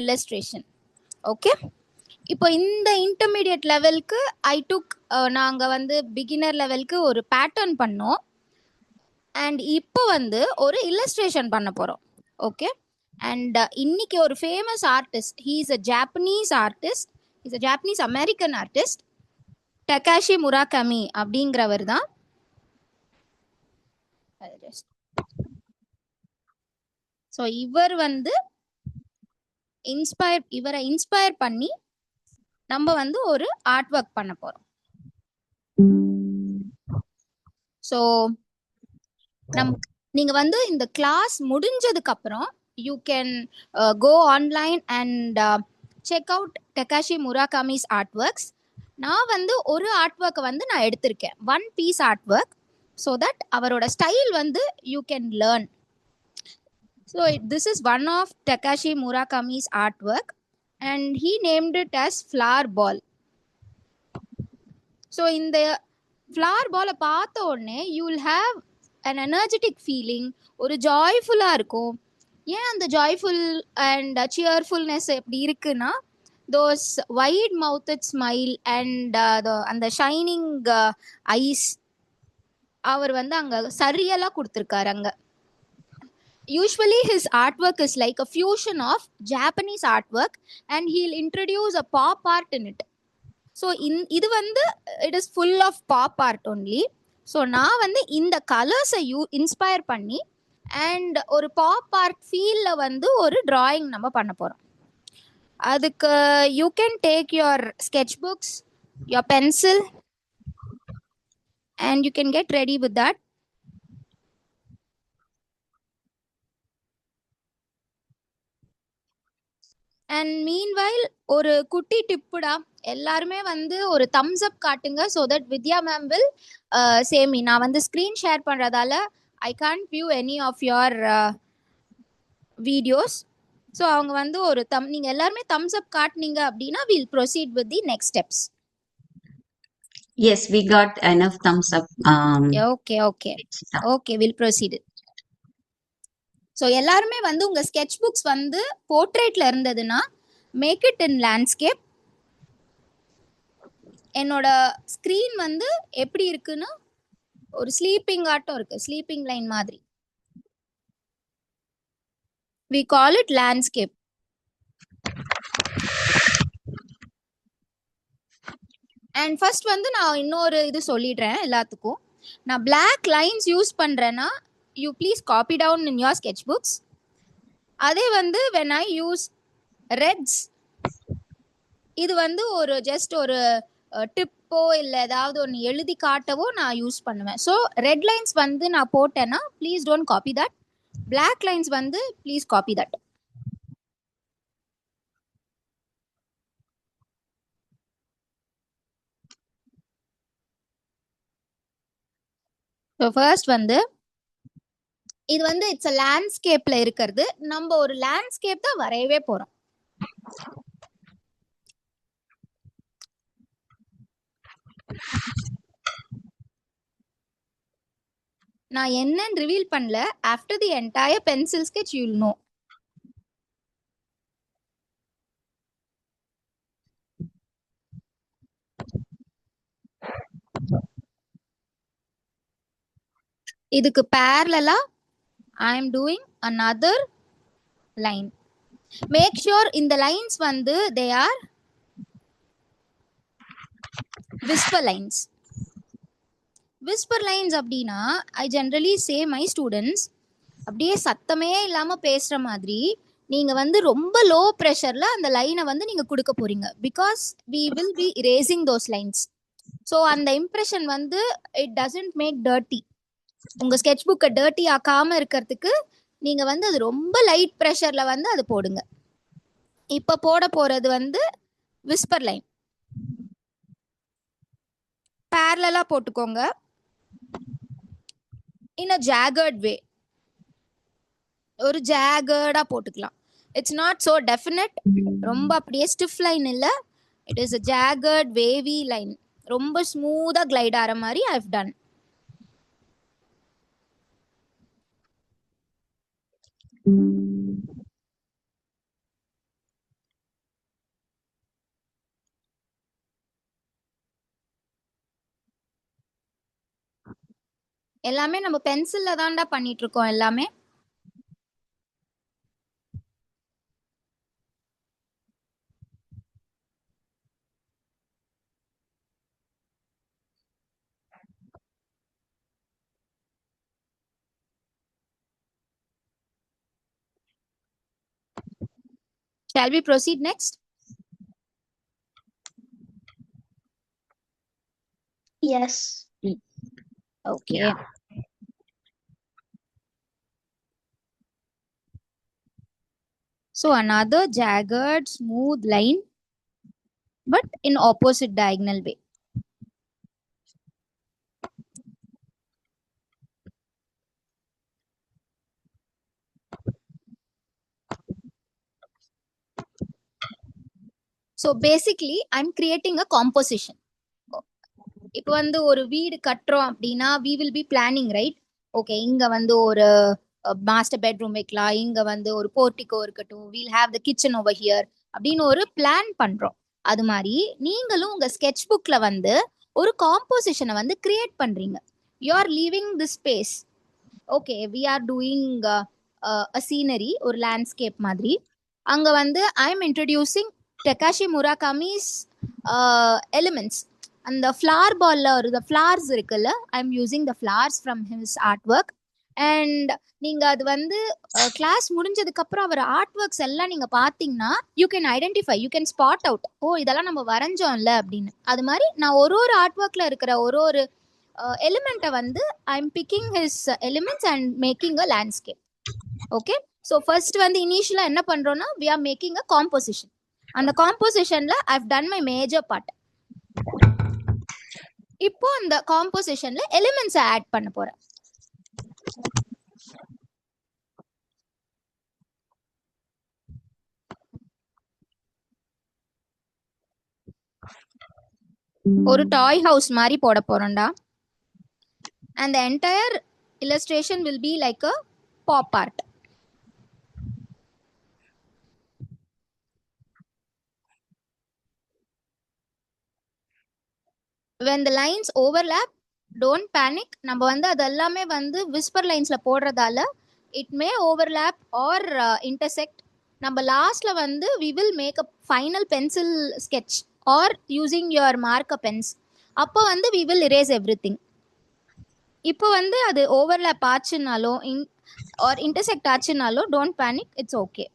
illustration. Okay, இப்போ இந்த intermediate லெவலுக்கு ஐ டுக், நாங்கள் வந்து பிகினர் லெவலுக்கு ஒரு பேட்டர்ன் பண்ணோம். அண்ட் இப்போ வந்து ஒரு இல்லஸ்ட்ரேஷன் பண்ண போகிறோம். ஓகே, அண்ட் இன்னைக்கு ஒரு famous artist, he is a Japanese artist, is a Japanese American artist, Takashi Murakami அப்படிங்கிறவர் தான். ஸோ இவர் வந்து இவரை இன்ஸ்பயர் பண்ணி நம்ம வந்து ஒரு ஆர்ட் ஒர்க் பண்ண போறோம். ஸோ நீங்க வந்து இந்த கிளாஸ் முடிஞ்சதுக்கு அப்புறம் you can go online and check out Takashi Murakami's art works. நான் வந்து ஒரு ஆர்ட் ஒர்க்கை வந்து நான் எடுத்திருக்கேன், one piece art work, so that அவரோட ஸ்டைல் வந்து you can learn. So this is one of Takashi Murakami's art work and he named it as flower ball. So இந்த ஃப்ளார் பாலை பார்த்த உடனே you will have an energetic feeling, ஒரு ஜாய்ஃபுல்லாக இருக்கும். ஏன் அந்த ஜாய்ஃபுல் அண்ட் சியர்ஃபுல்னஸ் எப்படி இருக்குன்னா, தோஸ் வைட் மவுத்தட் ஸ்மைல் அண்ட் அந்த ஷைனிங் ஐஸ் அவர் வந்து அங்கே சரியெல்லாம் கொடுத்துருக்காரு. அங்கே usually his artwork is like a fusion of Japanese artwork and he'll introduce a pop art in it. So இது வந்து it is full of pop art only. So நான் வந்து இந்த கலர்ஸை இன்ஸ்பயர் பண்ணி அண்ட் ஒரு பாப் ஆர்ட் ஃபீலில் வந்து ஒரு டிராயிங் நம்ம பண்ண போகிறோம். அதுக்கு you can take your sketch books, your pencil and you can get ready with that. And meanwhile ஒரு குட்டி டிப்புடா, எல்லாருமே வந்து ஒரு தம்ஸ் அப் காட்டுங்க. So that Vidya ma'am will சேமி. நான் வந்து ஸ்க்ரீன் ஷேர் பண்ணுறதால I can't view any of your videos. So அவங்க வந்து ஒரு நீங்கள் எல்லாருமே தம்ஸ் அப் காட்டினீங்க அப்படின்னா will proceed with the next steps. Yes, we got enough thumbs up. Okay, we'll proceed. So எல்லாருமே வந்து உங்கள் ஸ்கெட்ச் புக்ஸ் வந்து போர்ட்ரேட்டில் இருந்ததுன்னா மேக் இட் இன் லேண்ட்ஸ்கேப். என்னோட ஸ்க்ரீன் வந்து எப்படி இருக்குன்னா ஒரு ஸ்லீப்பிங் ஆட்டம் இருக்குது, ஸ்லீப்பிங் லைன் மாதிரி. we call it landscape. And first வந்து நான் இன்னொரு இது சொல்லிடுறேன் எல்லாத்துக்கும். நான் பிளாக் லைன்ஸ் யூஸ் பண்ணுறேன்னா you please copy down in your sketch books. அதே வந்து வென் ஐ யூஸ் ரெட்ஸ், இது வந்து ஒரு ஜஸ்ட் ஒரு டிப்போ இல்லை ஏதாவது ஒன்று எழுதி காட்டவோ நான் யூஸ் பண்ணுவேன். ஸோ ரெட் லைன்ஸ் வந்து நான் போட்டேன்னா please don't copy that. Black lines வந்து please copy that. So first வந்து இது வந்து இட்ஸ் அ லேண்ட்ஸ்கேப்ல இருக்கிறது. நம்ம ஒரு லேண்ட்ஸ்கேப் தான் வரையவே போறோம். நான் என்னன்னு ரிவீல் பண்ணல. After the entire pencil sketch you will know. இதுக்கு parallel I am doing another line. Make sure in the lines வந்து they are whisper lines. Whisper lines அப்படின்னா I generally say my students, அப்படியே சத்தமே இல்லாமல் பேசுகிற மாதிரி நீங்கள் வந்து ரொம்ப லோ ப்ரெஷரில் அந்த லைனை வந்து நீங்கள் கொடுக்க போகிறீங்க. Because we will be erasing those lines. So அந்த இம்ப்ரெஷன் வந்து it doesn't make dirty. உங்கள் ஸ்கெட்ச் புக்கை டர்ட்டி ஆக்காமல் இருக்கிறதுக்கு நீங்கள் வந்து அது ரொம்ப லைட் ப்ரெஷரில் வந்து அது போடுங்க. இப்போ போட போகிறது வந்து விஸ்பர் லைன். பேரலாக போட்டுக்கோங்க இன் அ ஜாகர்ட் வே. ஒரு ஜாகர்டாக போட்டுக்கலாம். இட்ஸ் நாட் ஸோ டெஃபினட், ரொம்ப அப்படியே ஸ்டிஃப் லைன் இல்லை. It is a jagged wavy line. ரொம்ப ஸ்மூத்தாக கிளைட் ஆகிற மாதிரி ஐ ஹவ் டன். எல்லாமே நம்ம பென்சில்ல தான்டா பண்ணிட்டு இருக்கோம் எல்லாமே. Shall we proceed next? Yes. Okay. Yeah. So another jagged smooth line, but in opposite diagonal way. So basically I'm creating a composition. இப்போ வந்து ஒரு வீடு கட்டுறோம் அப்படின்னா we will be planning, right? Okay, இங்க வந்து ஒரு மாஸ்டர் பெட்ரூம் வைக்கலாம், இங்க வந்து ஒரு போர்ட்டிகோ இருக்கட்டும், we'll have the kitchen over here அப்படின்னு ஒரு பிளான் பண்றோம். அது மாதிரி நீங்களும் உங்க ஸ்கெட்ச் புக்ல வந்து ஒரு காம்போசிஷனை வந்து கிரியேட் பண்றீங்க. You are leaving the space. Okay, we are doing a scenery, ஒரு லேண்ட்ஸ்கேப் மாதிரி. அங்க வந்து I am introducing Takashi Murakami's elements. அந்த ஃப்ளார் பால்ல ஒரு ஃப்ளார்ஸ் இருக்குல்ல, I am using the flowers from his art work. And நீங்க அது வந்து கிளாஸ் முடிஞ்சதுக்கு அப்புறம் அவர் ஆர்ட் ஒர்க்ஸ் எல்லாம் நீங்க பாத்தீங்கன்னா you can identify, you can spot out, ஓ இதெல்லாம் நம்ம வரைஞ்சோம்ல அப்படின்னு. அது மாதிரி நான் ஒரு ஆர்ட் ஒர்க்ல இருக்கிற ஒரு எலிமெண்ட்டை வந்து I am picking his elements and making a landscape. Okay, so first வந்து இனிஷியலா என்ன பண்றோம்னா we are making a composition. அந்த காம்போசிஷன்ல I have done my major part. இப்போ அந்த காம்போசிஷன்ல எலிமெண்ட்ஸ் ஆட் பண்ண போறேன். ஒரு டாய் ஹவுஸ் மாதிரி போட போறோம்டா. and the entire illustration will be like a pop art. when the lines overlap, don't panic. நம்ம வந்து அது எல்லாமே வந்து whisper லைன்ஸ்ல போடுறதால it may overlap or intersect. நம்ம லாஸ்ட்ல வந்து we will make a final pencil sketch or using your marker pens. அப்போ வந்து we will erase everything. இப்போ வந்து அது ஓவர்லேப் ஆச்சுனாலோ ஆர் இன்டர்செக்ட் ஆச்சுனாலோ don't panic, it's okay.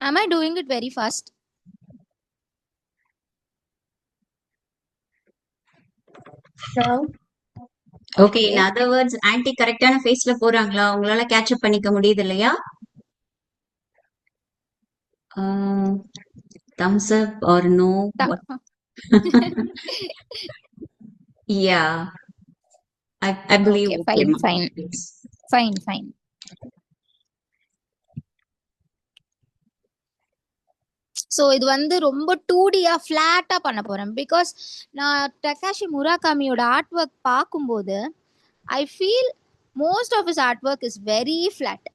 Am I doing it very fast? Sure. Okay, in other words aunty கரெக்டான ஃபேஸ்ல போறாங்களா, உங்களால கேட்ச் அப் பண்ணிக்க முடியுது இல்லையா? thumbs up or no? Yeah, I believe okay, okay, fine. So இது வந்து ரொம்ப 2Dயா ஃப்ளாட்டா பண்ண போறேன். பிகாஸ் நான் டெகாஷி முராகாமியோட ஆர்ட் ஒர்க் பார்க்கும்போது I feel most of his art work is very flat.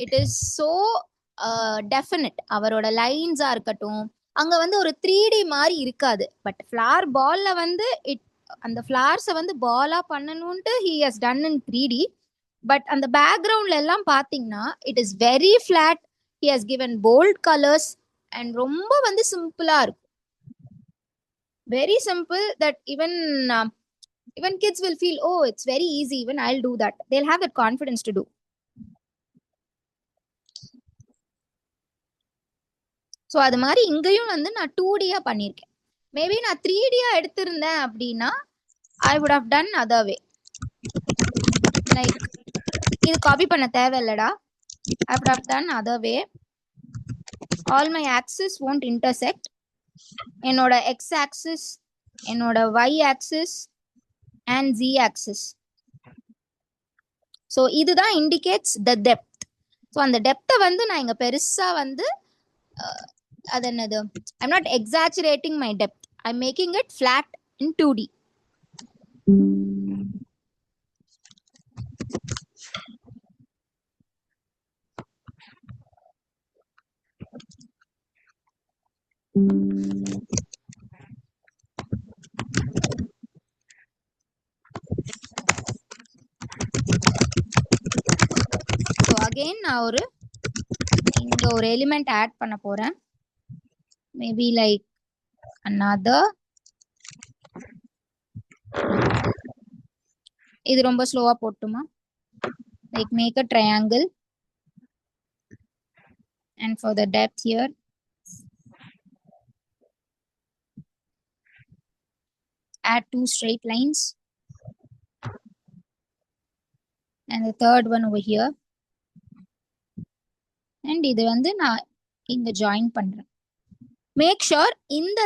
It is so definite. அவரோட லைன்ஸா இருக்கட்டும், அங்க வந்து ஒரு 3D மாதிரி இருக்காது. பட் ஃப்ளார் பால்ல வந்து அந்த ஃப்ளார்ஸை வந்து பாலா பண்ணணும்ட்டு he has done in 3D. But அந்த பேக்ரவுண்ட்ல எல்லாம் பாத்தீங்கன்னா it is very flat. He has given bold colours and ரொம்ப வந்து சிம்பிளா இருக்கும். Very simple that even kids will feel, oh it's very easy, even I'll do that. They'll have that confidence to do. So அது மாதிரி இங்கேயும் வந்து நான் 2Dயா பண்ணியிருக்கேன். மேபி நான் 3Dயா எடுத்திருந்தேன் அப்படின்னா I would have done other way. Like இது காப்பி பண்ண தேவையில்லடா, I would have done other way. All my axis won't intersect. என்னோட எக்ஸ் ஆக்சிஸ், என்னோட y axis and z axis. So இதுதான் இண்டிகேட்ஸ் த டெப்த். ஸோ அந்த டெப்த்தை வந்து நான் இங்கே பெருசாக வந்து அது என்னது, I'm not exaggerating my depth, I'm making it flat in 2D. So again நான் இங்க ஒரு எலிமெண்ட் ஆட் பண்ண போறேன். Maybe like another. இது ரொம்ப ஸ்லோவா போட்டுமா? Like make a triangle and for the depth here add 2 straight lines and the third one over here. And இது வந்து நான் இங்க join பண்றேன். Make sure இந்த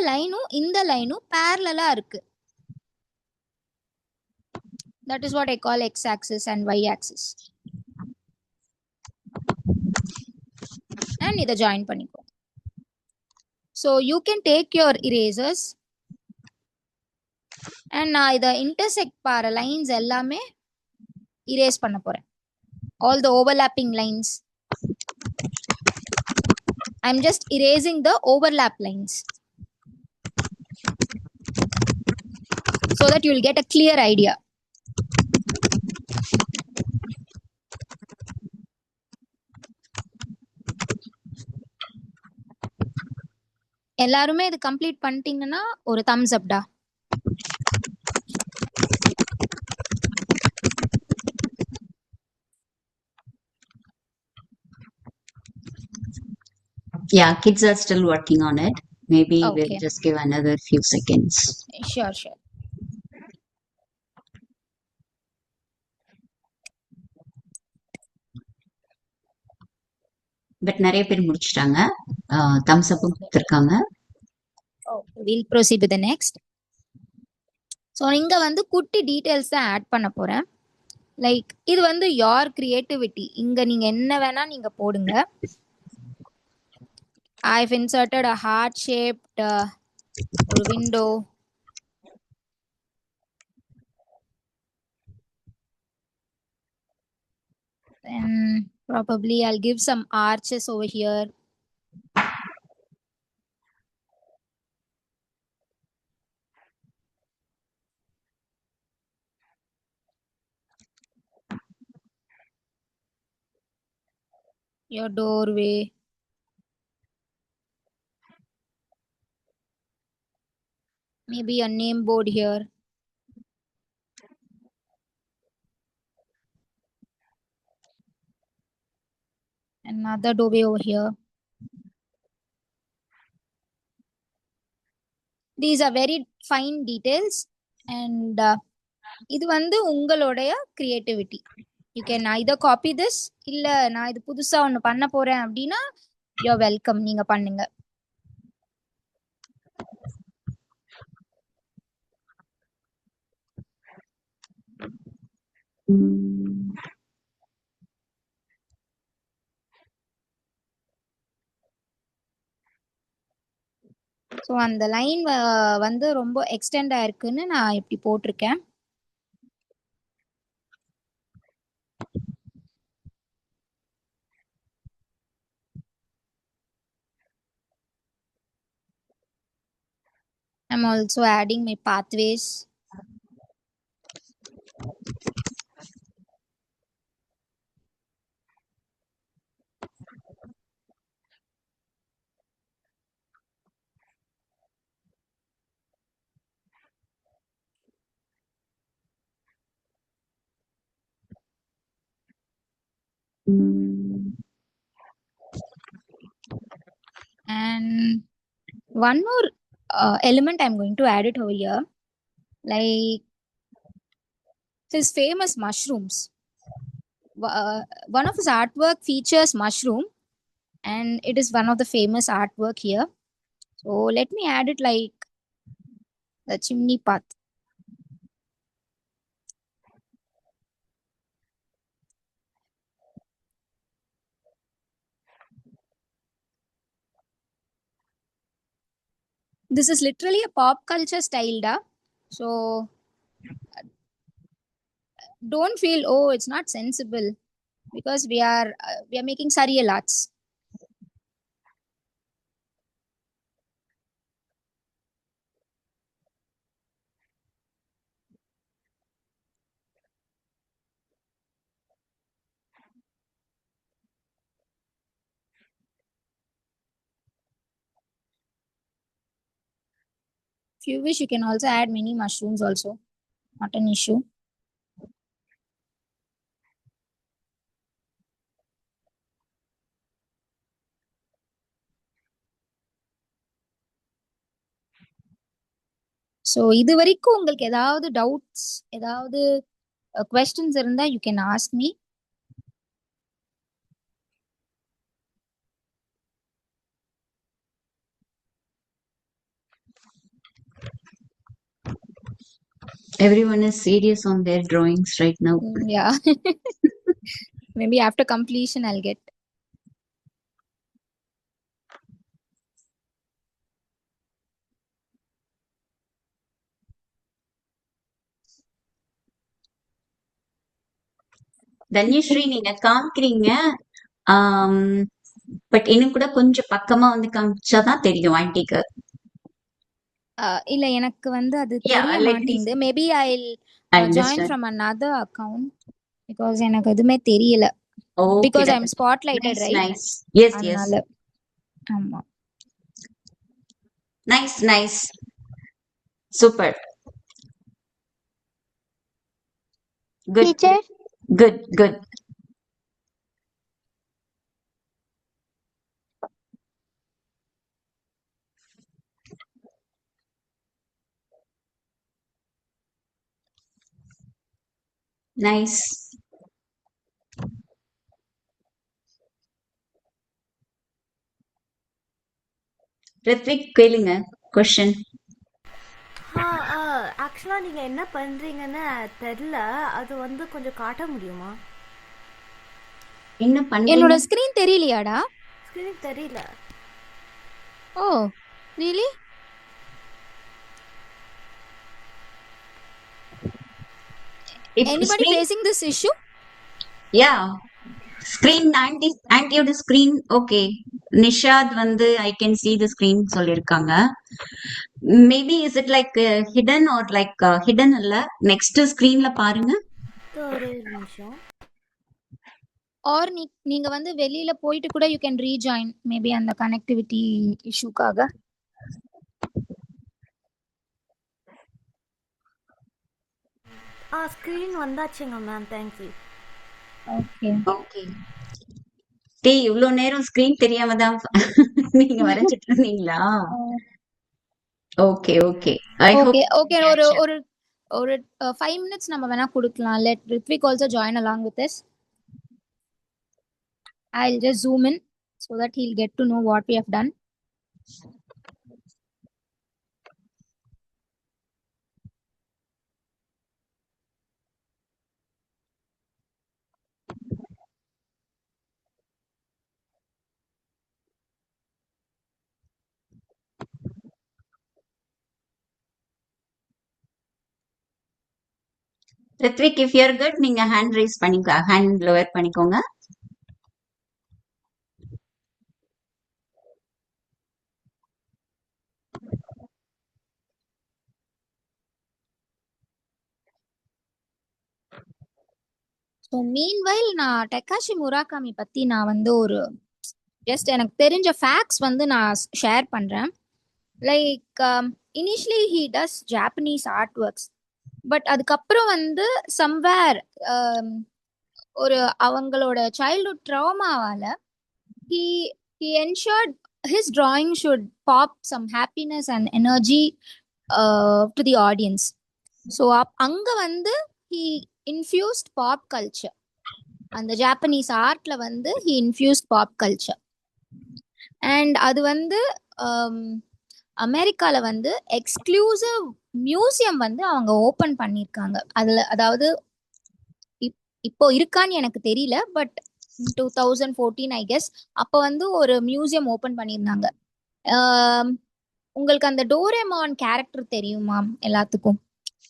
லைனும் parallel-ஆ இருக்கு. That is what I call x-axis and y-axis. And இதை join பண்ணிக்கோ. So you can take your erasers and நான் இதை intersect பார lines எல்லாமே erase பண்ண போறேன். All the overlapping lines. I'm just erasing the overlap lines so that you'll get a clear idea. எல்லாருமே இது கம்ப்ளீட் பண்ணிட்டீங்கன்னா ஒரு thumbs up டா. Yeah, kids are still working on it. Maybe Okay. we'll just give another few seconds. Sure. But நிறைய பேர் முடிச்சிட்டாங்க. Thums அப்பும் கொடுத்துருக்காங்க. We'll proceed to the next. So இங்க வந்து குட்டி டீட்டெயில்ஸ் தான் ஆட் பண்ண போறேன். லைக் இது வந்து your creativity. இங்க நீங்க என்ன வேணா நீங்க போடுங்க. I've inserted a heart shaped ஒரு window. Then probably I'll give some arches over here. Your doorway. Maybe a name board here. Another doorway over here. These are very fine details and இது வந்து உங்களுடைய creativity. You can either copy this இல்ல நான் இது புதுசா ஒன்னு பண்ண போறேன் அப்படின்னா you're welcome, நீங்க பண்ணுங்க. ஸோ அந்த லைன் வந்து ரொம்ப எக்ஸ்டெண்ட் ஆயிருக்குன்னு நான் இப்படி போட்டிருக்கேன். I'm also adding my pathways. And one more element I'm going to add it over here, like his famous mushrooms. One of his artwork features mushroom and it is one of the famous artwork here. So let me add it like the chimney path. This is literally a pop culture style da. So don't feel oh it's not sensible because we are making surreal arts. If you wish, you can also add mini mushrooms also. Not an issue. So இது வரைக்கும் உங்களுக்கு ஏதாவது doubts ஏதாவது questions இருந்தா you can ask me. Everyone is serious on their drawings right now. Yeah. Maybe after completion I'll get. Dhanyashree நீங்க காமிக்கிறீங்க but இன்னும் கூட கொஞ்சம் பக்கமா வந்து காமிச்சாதான் தெரியும் ஆன்டிக்கு. இல்ல எனக்கு வந்து அது Yeah, தெரிய let me மாட்டேங்குது. see. Maybe I'll I join understand. from another account because எனக்கு எதுவுமே தெரியல. Okay, Because that I'm is spotlighted, nice, right? nice. Yes, yes. அதனால ஆமா. Nice, nice. Super. Good, Teacher, good, good. Nice. Rithvik கேளுங்க question. ஆக்சுவலாக நீங்கள் என்ன பண்ணுறீங்கன்னு தெரில, அது வந்து கொஞ்சம் காட்ட முடியுமா? என்ன பண்றீங்க? என்னோட ஸ்கிரீன் தெரியலையாடா? ஸ்க்ரீன் தெரியல. ஓ really? If Anybody screen, facing this issue? yeah. Screen ஆன்டியோட ஸ்கிரீன் ஓகே. நிஷாத் வந்து I can see the screen சொல்லிருக்காங்க. Maybe is it like hidden or like hidden இல்ல, நெக்ஸ்ட் ஸ்கிரீன்ல பாருங்க. ஒரே ஒரு நிமிஷம். Or நீங்க வந்து வெளியில போயிட்டு கூட you can rejoin maybe அந்த கனெக்டிவிட்டி இஷ்யூக்காக. ஸ்க்ரீன் வந்தாச்சுங்க மேம், தேங்க்யூ. Okay okay. டேய் இவ்ளோ நேரம் ஸ்கிரீன் தெரியாம தான் நீங்க வரைஞ்சிட்டு இருந்தீங்களா? Okay okay. I hope okay okay. ஒரு ஒரு ஒரு 5 minutes நம்ம வேணா கொடுக்கலாம். Let Ritvik also join along with us. I'll just zoom in so that he'll get to know what we have done. Rithvik if you are good நீங்க hand rice பண்ணிக்க, hand lower பண்ணிக்கோங்க. So meanwhile நான் டெக்காஷி முராகாமி பற்றி நான் வந்து ஒரு just எனக்கு தெரிஞ்ச ஃபேக்ட்ஸ் வந்து நான் ஷேர் பண்ணுறேன். Like initially he does Japanese art works. But அதுக்கப்புறம் வந்து சம்வேர் ஒரு அவங்களோட childhood ட்ராமாவால் he ensured his drawing should pop some happiness and energy to the audience. So அங்க வந்து he infused pop culture. அந்த ஜாப்பனீஸ் ஆர்ட்ல வந்து he infused pop culture. And அது வந்து அமெரிக்கால வந்து எக்ஸ்க்ளூசிவ் மியூசியம் வந்து அவங்க ஓப்பன் பண்ணியிருக்காங்க. அதுல அதாவது இப்போ இருக்கான்னு எனக்கு தெரியல, பட் 2014 ஐ கெஸ் அப்போ வந்து ஒரு மியூசியம் ஓப்பன் பண்ணியிருந்தாங்க. உங்களுக்கு அந்த டோரேமான் கேரக்டர் தெரியுமா எல்லாத்துக்கும்?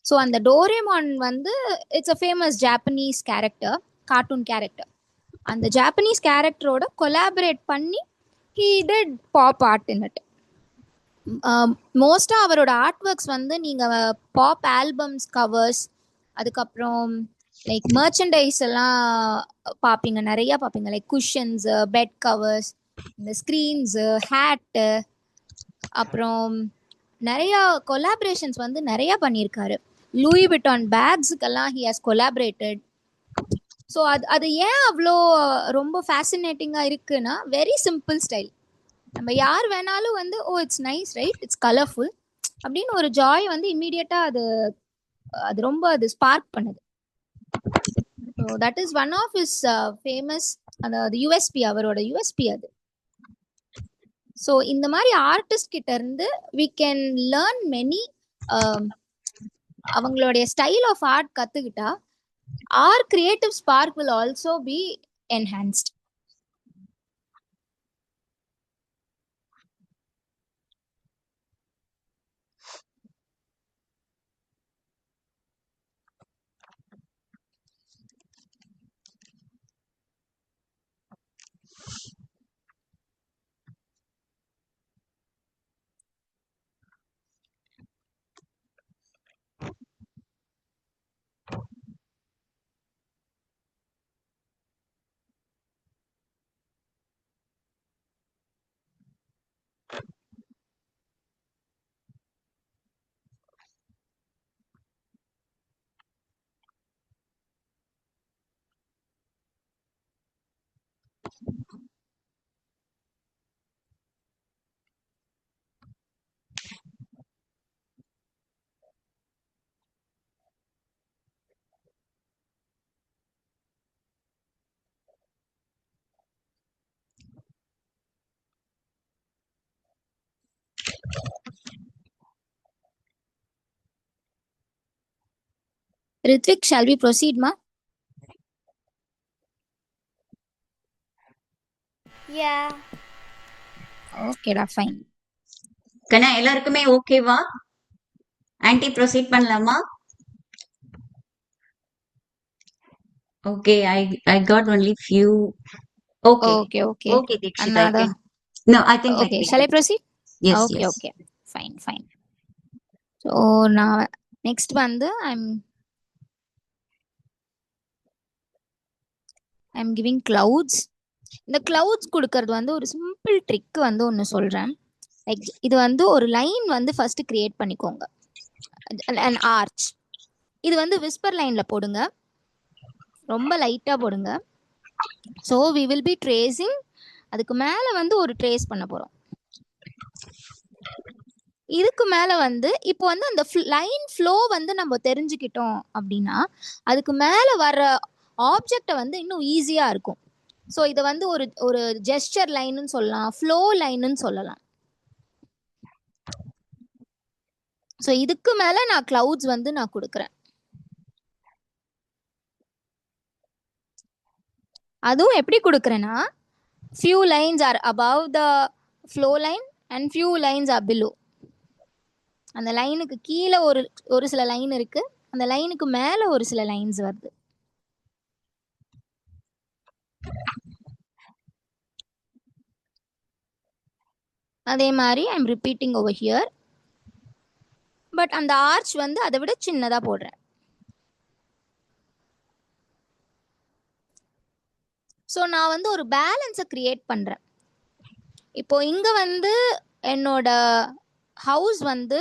ஸோ அந்த டோரேமான் வந்து it's a famous Japanese character, cartoon character. அந்த ஜாப்பனீஸ் கேரக்டரோட கொலாபரேட் பண்ணி he did pop art in it. மோஸ்ட்டாக அவரோட ஆர்ட் ஒர்க்ஸ் வந்து நீங்கள் பாப் ஆல்பம்ஸ் கவர்ஸ், அதுக்கப்புறம் லைக் மர்ச்சன்டைஸ் எல்லாம் பார்ப்பீங்க, நிறையா பார்ப்பீங்க. லைக் குஷன்ஸு, பெட் கவர்ஸ், இந்த ஸ்க்ரீன்ஸு, ஹேட்டு, அப்புறம் நிறைய கொலாபரேஷன்ஸ் வந்து நிறைய பண்ணியிருக்காரு. லூயி விட்டான் பேக்ஸுக்கெல்லாம் ஹி ஹாஸ் கொலாபரேட்டட். ஸோ அது ஏன் அவ்வளோ ரொம்ப ஃபேசினேட்டிங்காக இருக்குன்னா, வெரி சிம்பிள் ஸ்டைல். நம்ம யார் வேணாலும் வந்து ஓ it's nice right, it's colourful அப்படின்னு ஒரு ஜாய் வந்து இம்மீடியட்டாக அது ரொம்ப அது ஸ்பார்க் பண்ணுது. So that is one of is famous, அதாவது யூஎஸ்பி, அவரோட யூஎஸ்பி அது. ஸோ இந்த மாதிரி ஆர்டிஸ்ட் கிட்ட இருந்து வி கேன் லேர்ன் மெனி. அவங்களுடைய ஸ்டைல் ஆஃப் ஆர்ட் கற்றுக்கிட்டா our creative spark will also be enhanced. Ritvik, shall we proceed, ma? Yeah. Okay, da, fine. கண்ணா எல்லாருக்குமே ஓகேவா? ஆன்டி ப்ரொசீட் பண்ணலாமா? Okay, I got only few. Okay. Okay. Okay, Dikshit, I Another. can. No, I think like Okay, we shall I can. proceed? Yes, Okay, yes. okay. Fine. So now next வந்து I'm giving clouds. இந்த clouds கொடுக்கறது வந்து ஒரு simple trick வந்து ஒன்று சொல்கிறேன். Like இது வந்து ஒரு லைன் வந்து ஃபர்ஸ்ட் கிரியேட் பண்ணிக்கோங்க, an arch. இது வந்து விஸ்பர் லைனில் போடுங்க, ரொம்ப லைட்டாக போடுங்க. So we will be tracing. அதுக்கு மேலே வந்து ஒரு ட்ரேஸ் பண்ண போகிறோம். இதுக்கு மேலே வந்து இப்போ வந்து அந்த லைன் ஃப்ளோ வந்து நம்ம தெரிஞ்சுக்கிட்டோம் அப்படின்னா அதுக்கு மேலே வர ஆப்ஜெக்டை வந்து இன்னும் ஈஸியாக இருக்கும். ஸோ இதை வந்து ஒரு ஜெஸ்டர் லைன்னு சொல்லலாம், ஃப்ளோ லைன்னு சொல்லலாம். ஸோ இதுக்கு மேலே நான் கிளவுட்ஸ் வந்து நான் கொடுக்குறேன். அதுவும் எப்படி கொடுக்குறேன்னா, few lines are above the flow line and few lines are below. அந்த லைனுக்கு கீழே ஒரு சில லைன் இருக்கு, அந்த லைனுக்கு மேலே ஒரு சில லைன்ஸ் வருது. அதே மாதிரி I'm repeating over here. But அந்த ஆர்ச் வந்து அதை விட சின்னதாக போடுறேன். ஸோ நான் வந்து ஒரு பேலன்ஸை கிரியேட் பண்ணுறேன். இப்போ இங்கே வந்து என்னோட ஹவுஸ் வந்து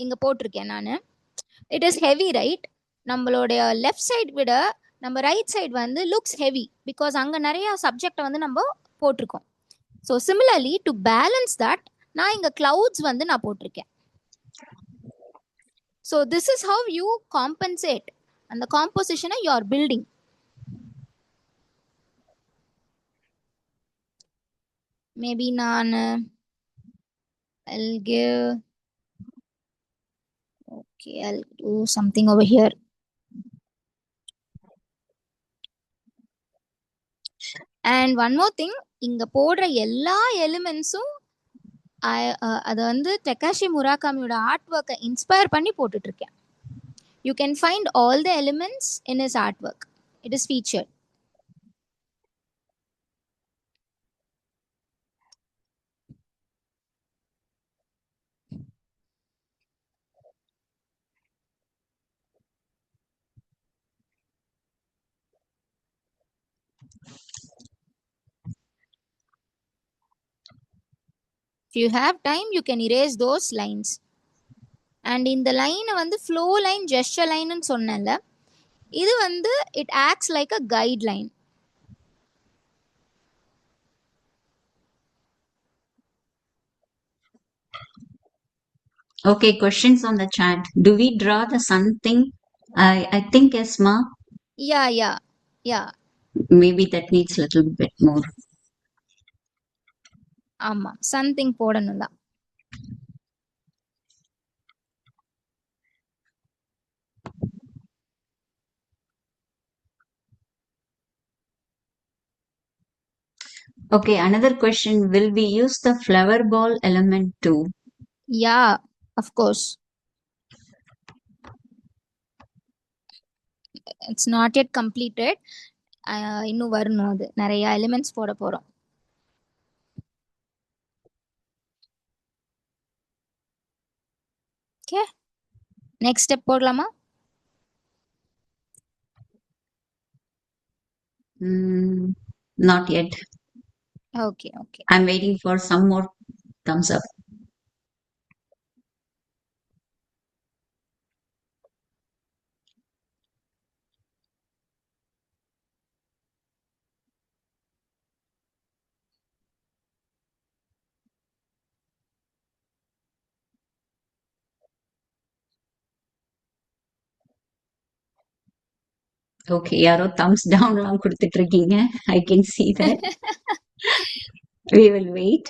இங்கே போட்டிருக்கேன் நான். It is heavy right. நம்மளுடைய லெஃப்ட் சைட் விட நம்ம ரைட் சைடு வந்து லுக்ஸ் ஹெவி பிகாஸ் அங்கே நிறையா சப்ஜெக்டை வந்து நம்ம போட்டிருக்கோம். So similarly to balance that நான் இங்கே கிளவுட்ஸ் வந்து நான் போட்டிருக்கேன். So this is how you compensate அந்த காம்போசிஷனை யூ ஆர் பில்டிங். மேபி நான் I'll give, okay, I'll do something over here. And one more thing, இங்க போடுற எல்லா எலிமெண்ட்ஸும் அது வந்து டெகாஷி முராகாமியோட ஆர்ட் ஒர்க்கை இன்ஸ்பயர் பண்ணி போட்டுட்டு இருக்கேன். You can find all the elements in his art work. It is featured. If you have time, you can erase those lines. And இந்த லைனை வந்து ஃப்ளோ லைன் ஜெஸ்டர் லைன்னு சொன்னேன்ல, இது வந்து it acts like a guide line. Okay, questions on the chat. Do we draw the sun thing? I think yes, ma. Yeah yeah yeah Maybe that needs a little bit more. ஆமாம், something போடணும் தான். Okay, another question. Will we use the flower ball element too? Yeah of course. It's not yet completed. இன்னும் வரணும், அது நிறைய elements போட போகிறோம். Okay, next step போடலாமா? Not yet. Okay okay. I'm waiting for some more thumbs up. Okay, யாரோ thumbs down எல்லாம் கொடுத்துட்டு இருக்கீங்க. I can see that. We will wait.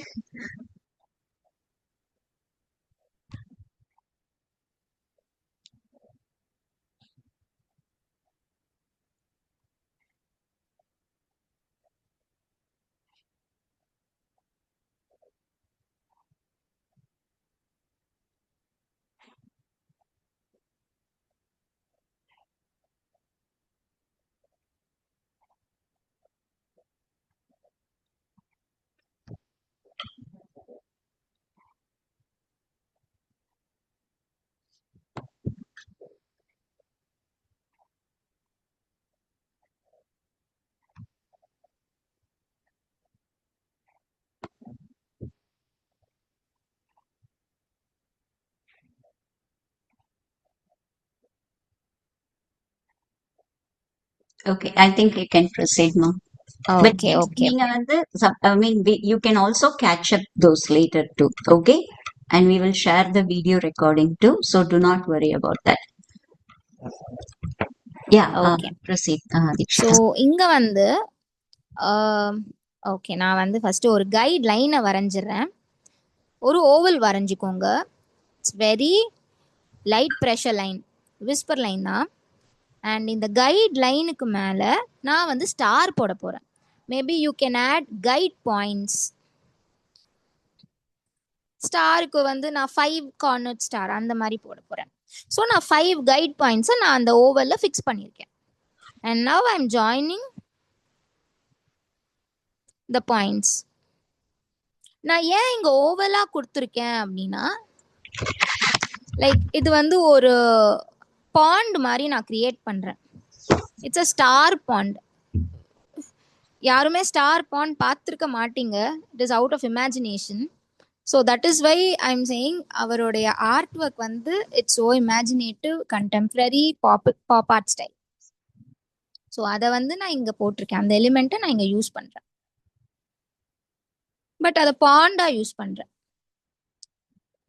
Okay, I think you can proceed, ma'am. But okay next okay. நீங்க வந்து I mean you can also catch up those later too. Okay, and we will share the video recording too, so do not worry about that. Yeah, okay. proceed, Diksha. So இங்கே வந்து okay, நான் வந்து first ஒரு guide லைனை வரைஞ்சிடுறேன். ஒரு oval வரைஞ்சிக்கோங்க. It's very light pressure line, whisper line தான். அண்ட் இந்த கைட் லைனுக்கு மேலே நான் வந்து ஸ்டார் போட போகிறேன். Maybe you can add guide points. ஸ்டாருக்கு வந்து நான் 5 கார்னர் ஸ்டார் அந்த மாதிரி போட போகிறேன். ஸோ நான் 5 கைட் பாயிண்ட்ஸை நான் அந்த ஓவலில் ஃபிக்ஸ் பண்ணியிருக்கேன். And now I am joining the points. நான் ஏன் இங்கே ஓவலாக கொடுத்துருக்கேன் அப்படின்னா, லைக் இது வந்து ஒரு பாண்ட் மாதிரி நான் கிரியேட் பண்ணுறேன். It's a star pond. யாருமே ஸ்டார் பாண்ட் பார்த்துருக்க மாட்டீங்க. It is out of imagination. So that is why I am saying அவருடைய ஆர்ட் ஒர்க் வந்து it's so imaginative, contemporary, pop art style. So அதை வந்து நான் இங்கே போட்டிருக்கேன். அந்த எலிமெண்ட்டை நான் இங்கே யூஸ் பண்ணுறேன். பட் அதை பாண்டாக யூஸ் பண்ணுறேன்.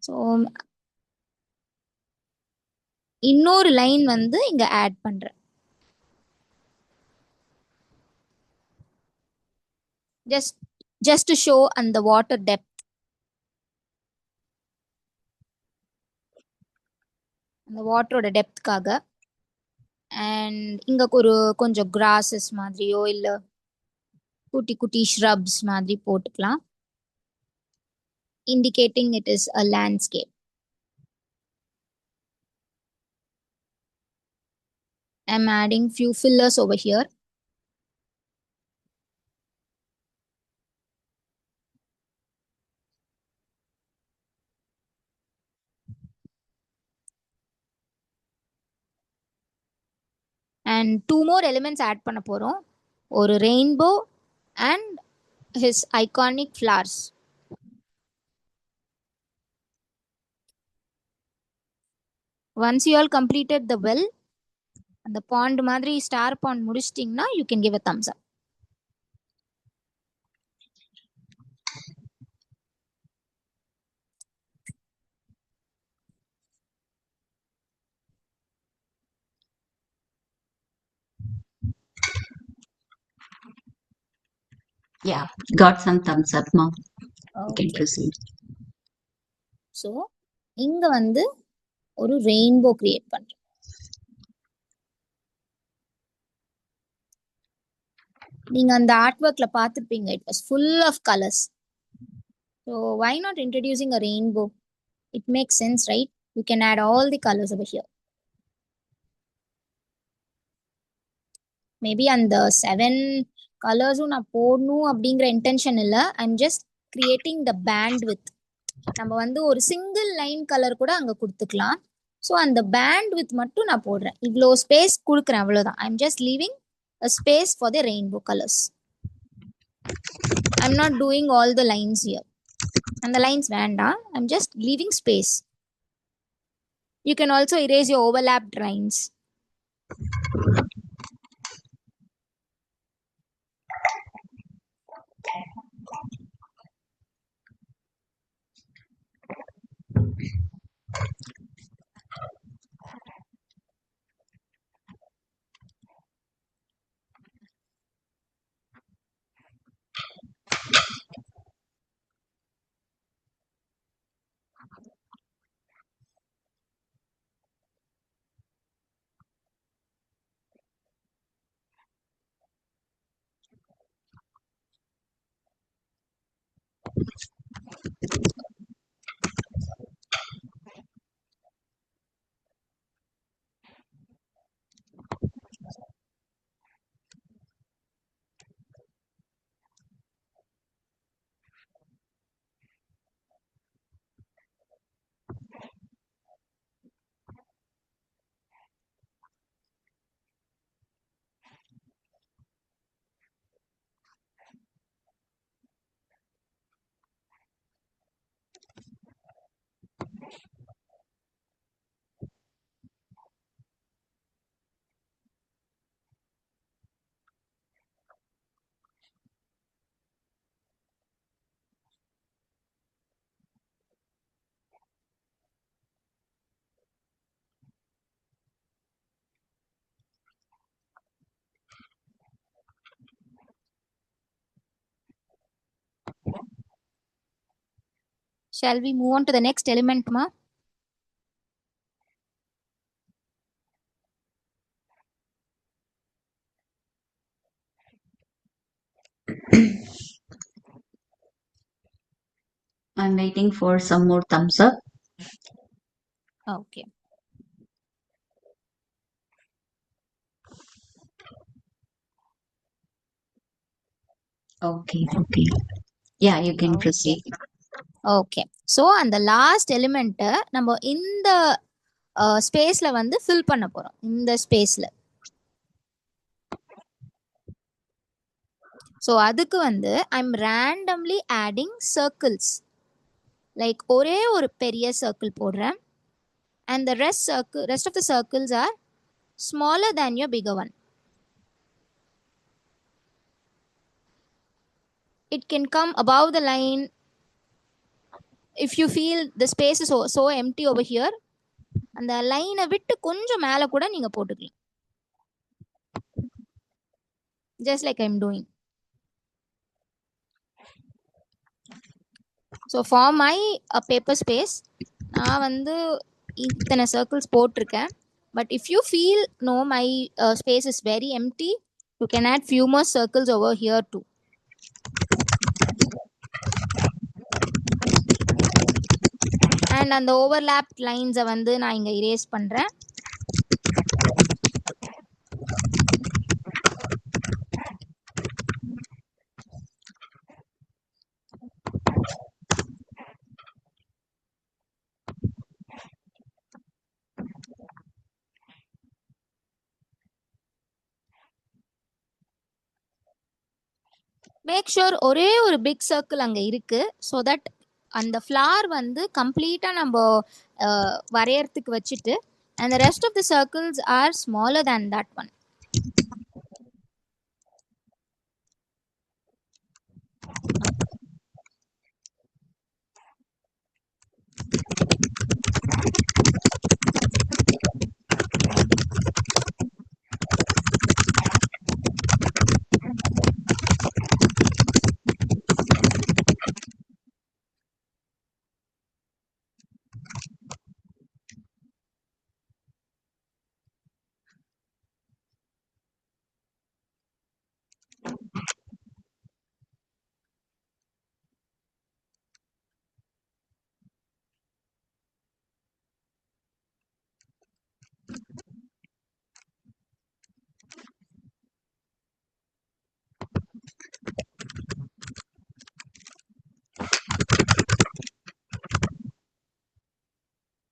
ஸோ இன்னொரு லைன் வந்து இங்கே ஆட் பண்ணுறேன். just to show அந்த வாட்டர் டெப்த். அந்த வாட்டரோட டெப்த்காக. அண்ட் இங்கே ஒரு கொஞ்சம் கிராஸஸ் மாதிரியோ இல்லை குட்டி குட்டி ஷ்ரப்ஸ் மாதிரி போட்டுக்கலாம், indicating it is a landscape. I'm adding few fillers over here. And 2 more elements add பண்ண போறோம். ஒரு rainbow and his iconic flowers. Once you all completed the well, அந்த பாண்ட் மாதிரி ஸ்டார் பாண்ட் முடிச்சிட்டிங்கன்னா you can give a thumbs up. Yeah, got some thumbs up, ma'am. You can Okay. proceed. So இங்க வந்து ஒரு rainbow create பண்றேன். நீங்க அந்த art ஒர்க்ல பார்த்துருப்பீங்க, it was full of colours. So why not introducing a rainbow? It makes sense, right? You can add all the colours over here. Maybe அந்த 7 கலர்ஸும் நான் போடணும் அப்படிங்கிற இன்டென்ஷன் இல்லை. I'm just creating the band with. நம்ம வந்து ஒரு single line colour கூட அங்கே கொடுத்துக்கலாம். ஸோ அந்த பேண்ட் வித் மட்டும் நான் போடுறேன். இவ்வளோ ஸ்பேஸ் கொடுக்குறேன், அவ்வளோதான். I'm just leaving a space for the rainbow colors. I'm not doing all the lines here. And the lines வேண்டாம். I'm just leaving space. You can also erase your overlapped lines. Shall we move on to the next element, ma? I'm waiting for some more thumbs up. Okay. Okay. Yeah, you can proceed. Okay. So அந்த last எலிமெண்ட்டை நம்ம இந்த ஸ்பேஸில் வந்து fill பண்ண போகிறோம். இந்த ஸ்பேஸில். So அதுக்கு வந்து I'm randomly adding circles. Like ஒரே ஒரு பெரிய சர்க்கிள் போடுறேன். And the rest of the circles are smaller than your bigger one. It can come above the line. If you feel the space is so empty over here, அந்த லைனை விட்டு கொஞ்சம் மேலே கூட நீங்கள் போட்டுக்கலாம். Just like I'm doing. So for my paper space, நான் வந்து இத்தனை சர்க்கிள்ஸ் போட்டிருக்கேன். But if you feel no, my space is very empty, you can add few more circles over here too. And அந்த ஓவர்லேப் லைன்ஸை வந்து நான் இங்கே erase பண்ணுறேன். Make sure ஒரே ஒரு பிக் சர்க்கிள் அங்கே இருக்குது. ஸோ தட் அந்த ஃப்ளார் வந்து கம்ப்ளீட்டாக நம்ம வரையறதுக்கு வச்சுட்டு and the rest of the circles are smaller than that one.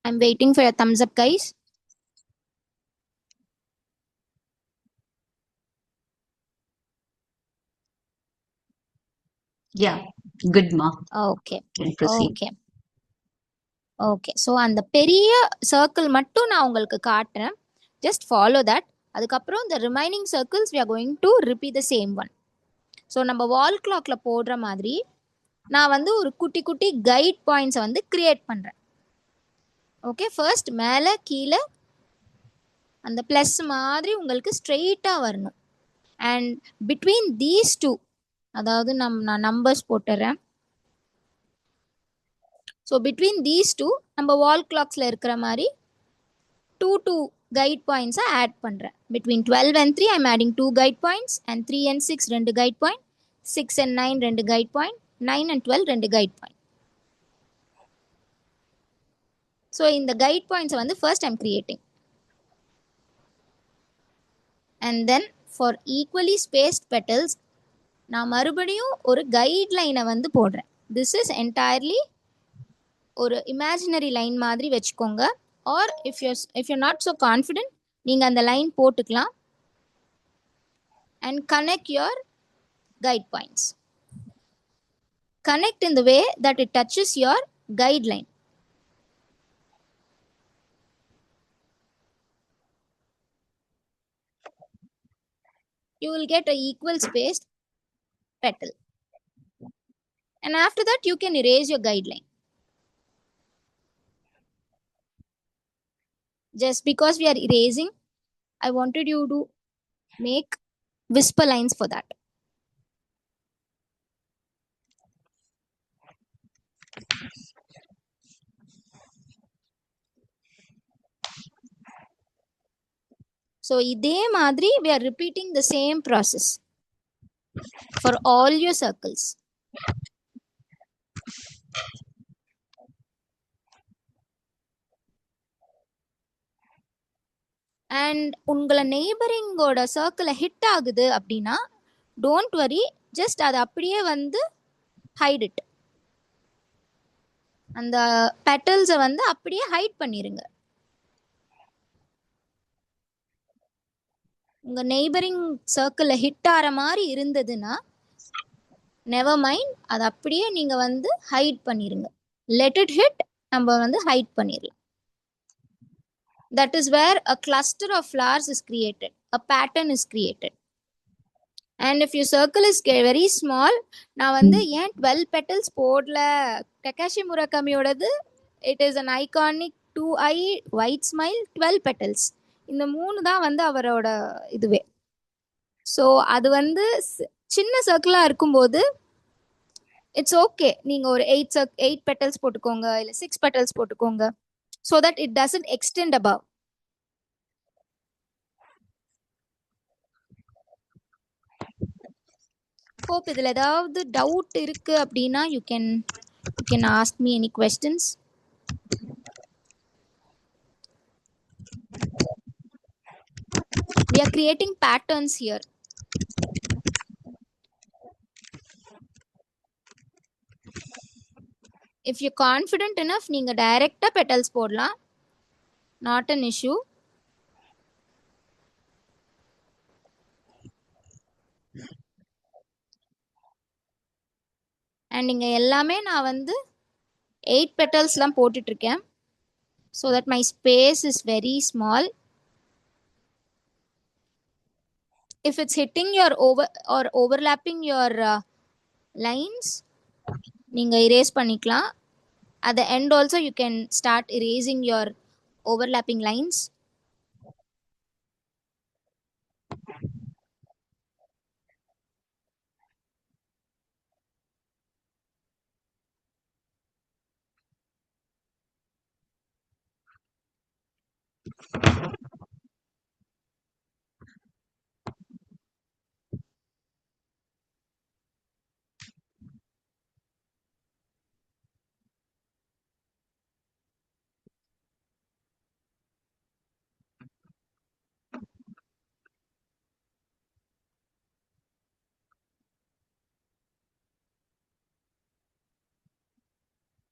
I'm waiting for your thumbs up, guys. Yeah, good ma. Okay. Can proceed. Okay. Okay so அந்த பெரிய circle மட்டும் நான் உங்களுக்கு காட்டுறேன். Just follow that. அதுக்கப்புறம் இந்த remaining circles we are going to repeat the same one. So நம்ம wall கிளாக்ல போடுற மாதிரி நான் வந்து ஒரு குட்டி குட்டி கைட் பாயிண்ட்ஸை வந்து கிரியேட் பண்ணுறேன். ஓகே, ஃபர்ஸ்ட் மேலே கீழே அந்த ப்ளஸ் மாதிரி உங்களுக்கு ஸ்ட்ரெயிட்டாக வரணும். அண்ட் பிட்வீன் தீஸ் டூ, அதாவது நான் நம்பர்ஸ் போட்டுறேன். ஸோ பிட்வீன் தீஸ் டூ நம்ம வால் கிளாக்ஸில் இருக்கிற மாதிரி 2 கைட் பாயிண்ட்ஸை ஆட் பண்ணுறேன். Between 12 and 3 I'm adding 2 guide points and 3 and 6 2 guide point, 6 and 9 2 guide point, 9 and 12 2 guide point. So இந்த கைட் பாயிண்ட்ஸை வந்து first I'm creating. And then for equally spaced petals நான் மறுபடியும் ஒரு கைட் லைனை வந்து போடுறேன். திஸ் இஸ் என்டையர்லி ஒரு இமேஜினரி லைன் மாதிரி வச்சுக்கோங்க. Or if you're not so confident நீங்கள் அந்த லைன் போட்டுக்கலாம். And connect your guide points. Connect in the way that it duchess your guide line. You will get a equal spaced petal. And after that you can erase your guideline. Just because we are erasing, I wanted you to make whisper lines for that. So இதே மாதிரி we are repeating the same process for all your circles. And உங்களை நெய்பரிங்கோட சர்க்கிளை hit ஆகுது அப்படின்னா don't worry, just அதை அப்படியே வந்து height it. அந்த பெட்டல்ஸை வந்து அப்படியே ஹைட் பண்ணிருங்க. உங்க நெய்பரிங் சர்க்கிளில் ஹிட் ஆகிற மாதிரி இருந்ததுன்னா நெவர் மைண்ட், அதை அப்படியே நீங்க வந்து ஹைட் பண்ணிருங்க. லெட் இட் ஹிட், நம்ம வந்து ஹைட் பண்ணிடலாம். That is where a cluster of flowers is created, a pattern is created. And if your circle is very small, நான் வந்து ஏன் 12 petals போடல, டகாஷி முராகமியோடது it is an iconic 2-eye white smile 12 petals. இந்த 3 தான் வந்து அவரோட இதுவே. ஸோ அது வந்து சின்ன சர்க்கிளாக இருக்கும்போது இட்ஸ் ஓகே, நீங்கள் ஒரு 8 petals போட்டுக்கோங்க, இல்லை 6 petals போட்டுக்கோங்க. So that it doesn't extend above. Hope இதில் ஏதாவது டவுட் இருக்கு அப்படின்னா you can ask me any questions. We are creating patterns here. If you're confident enough, நீங்க டைரக்டா petals போடலாம், not an issue. அண்ட் இங்கே எல்லாமே நான் வந்து 8 பெட்டல்ஸ்லாம் போட்டுட்ருக்கேன். so that my space is very small. If it's hitting your overlapping your lines, நீங்க erase பண்ணிக்கலாம். At the end also you can start erasing your overlapping lines.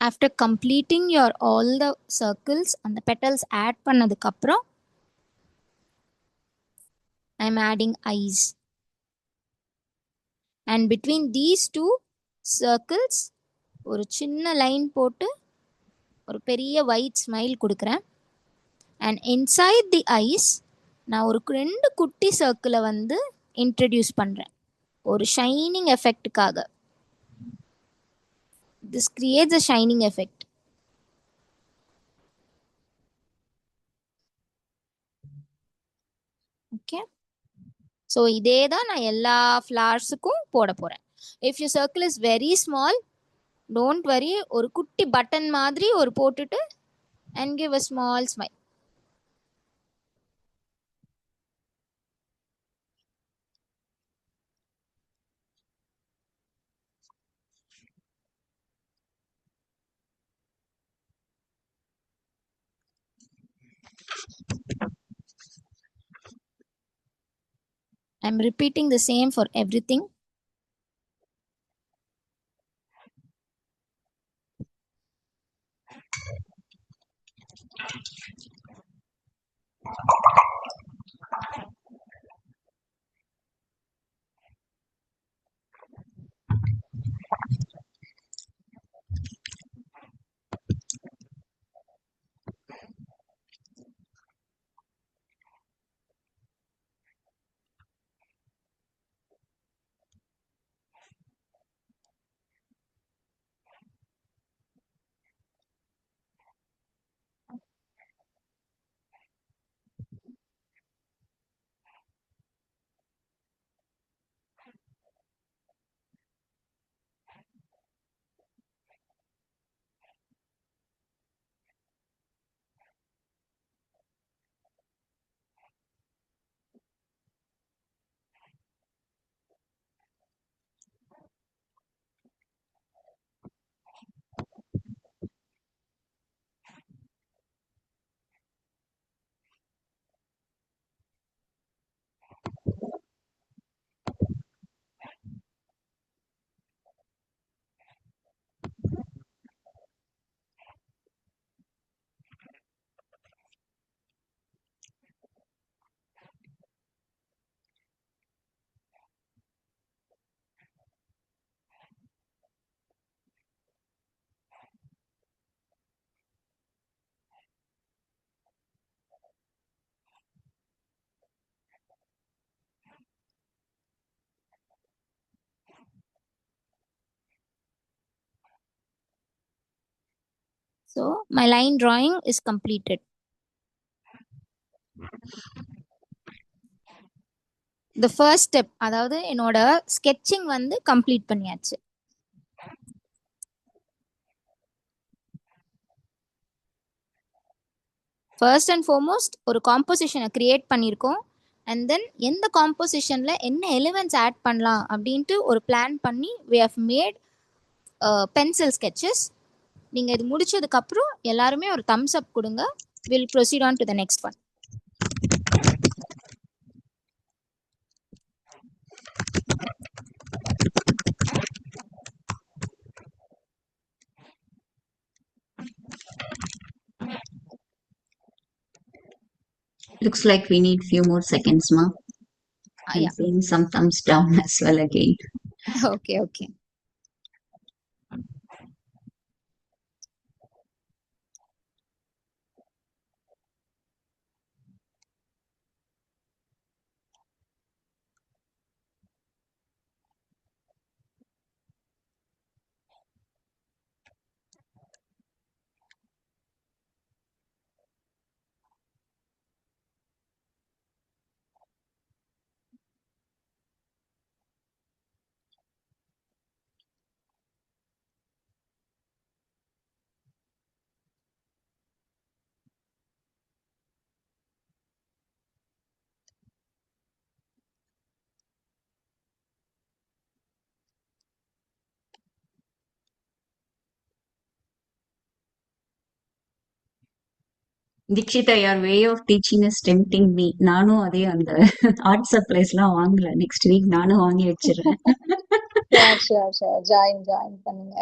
After completing your all the circles and the petals add பண்ணதுக்கு அப்புறம் I'm adding eyes, and between these two circles ஒரு சின்ன line போட்டு ஒரு பெரிய white smile கொடுக்குறேன். and inside the eyes நான் ஒரு 2 குட்டி சர்க்கிளை வந்து இன்ட்ரடியூஸ் பண்றேன் ஒரு ஷைனிங் எஃபெக்ட்டுக்காக. this creates a shining effect. Okay, so இதே தான் நான் எல்லா ஃப்ளவர்ஸுக்கும் போட போகிறேன். If you circle is very small, don't worry, ஒரு குட்டி பட்டன் மாதிரி ஒரு போட்டுட்டு and give a small smile. I'm repeating the same for everything. So my line drawing is completed. The first step, அதாவது என்னோட sketching வந்து கம்ப்ளீட் பண்ணியாச்சு. First and foremost ஒரு காம்போசிஷனை கிரியேட் பண்ணியிருக்கோம். அண்ட் தென் எந்த காம்போசிஷனில் என்ன எலிமெண்ட்ஸ் ஆட் பண்ணலாம் அப்படின்ட்டு ஒரு பிளான் பண்ணி we have made pencil sketches. நீங்கள் இது முடிச்சதுக்கப்புறம் எல்லாருமே ஒரு தம்ஸ் அப் கொடுங்க. Will proceed on to the next one. Looks like we need few more seconds, ma. I'm Yeah. seeing some thumbs down as well again. Okay, okay. Dikshita, your way of teaching is tempting me. நானும் அதே அந்த art சப்ளைஸ்லாம் வாங்கல. Next week நானும் வாங்கி வச்சிடுறேன். Sure join பண்ணுங்க.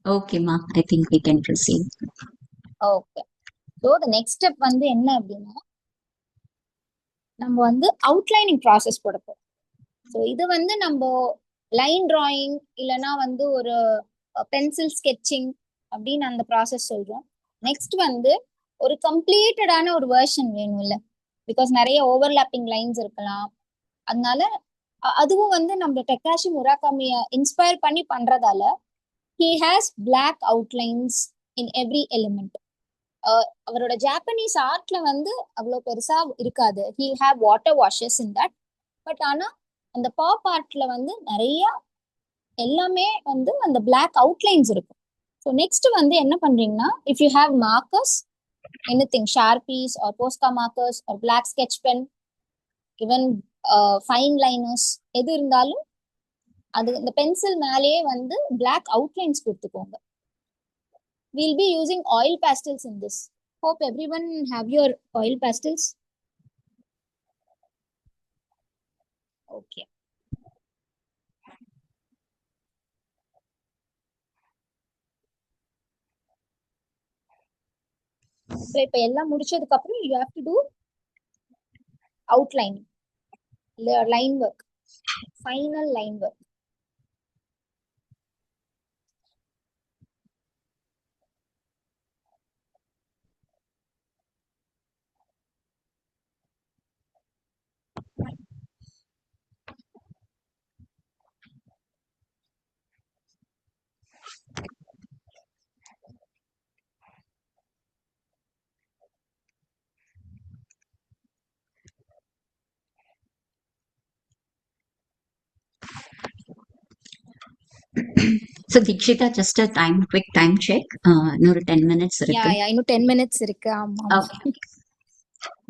ஓகேம்மா, I think we can proceed. Okay. So the next step வந்து என்ன அப்படின்னா, நம்ம வந்து அவுட்லைனிங் ப்ராசஸ் போட போறோம். ஸோ இது வந்து நம்ம லைன் டிராயிங் இல்லைன்னா வந்து ஒரு பென்சில் ஸ்கெட்சிங் அப்படின்னு அந்த ப்ராசஸ் சொல்றோம். நெக்ஸ்ட் வந்து ஒரு கம்ப்ளீட்டடான ஒரு வெர்ஷன் வேணும்ல, பிகாஸ் நிறைய ஓவர்லாப்பிங் லைன்ஸ் இருக்கலாம். அதனால அதுவும் வந்து நம்ம டெக்காஷி முராகாமிய இன்ஸ்பயர் பண்ணி பண்றதால he has black outlines in every element. அவரோட ஜாப்பனீஸ் ஆர்ட்ல வந்து அவ்வளோ பெருசா இருக்காது. he'll have water washes in that. But ஆனா அந்த பாப் ஆர்ட்ல வந்து நிறைய எல்லாமே வந்து அந்த பிளாக் அவுட்லைன்ஸ் இருக்கும். ஸோ நெக்ஸ்ட் வந்து என்ன பண்றீங்கன்னா, if you have markers, anything sharpies or Posca markers or black sketch pen, even fine liners, எது இருந்தாலும் அது இந்த பென்சில் மேலேயே வந்து பிளாக் அவுட்லைன்ஸ் கொடுத்துக்கோங்க. we'll be using oil pastels in this. Hope everyone have your oil pastels. Okay. So இப்ப எல்லாம் முடிச்சதுக்கு அப்புறம் you have to do outlining, line work, final line work. So Dikshita, just a quick time check. இன்னொரு 10 minutes இருக்கு. Yeah, இன்னும் 10 minutes இருக்கு. ஆமா. Okay.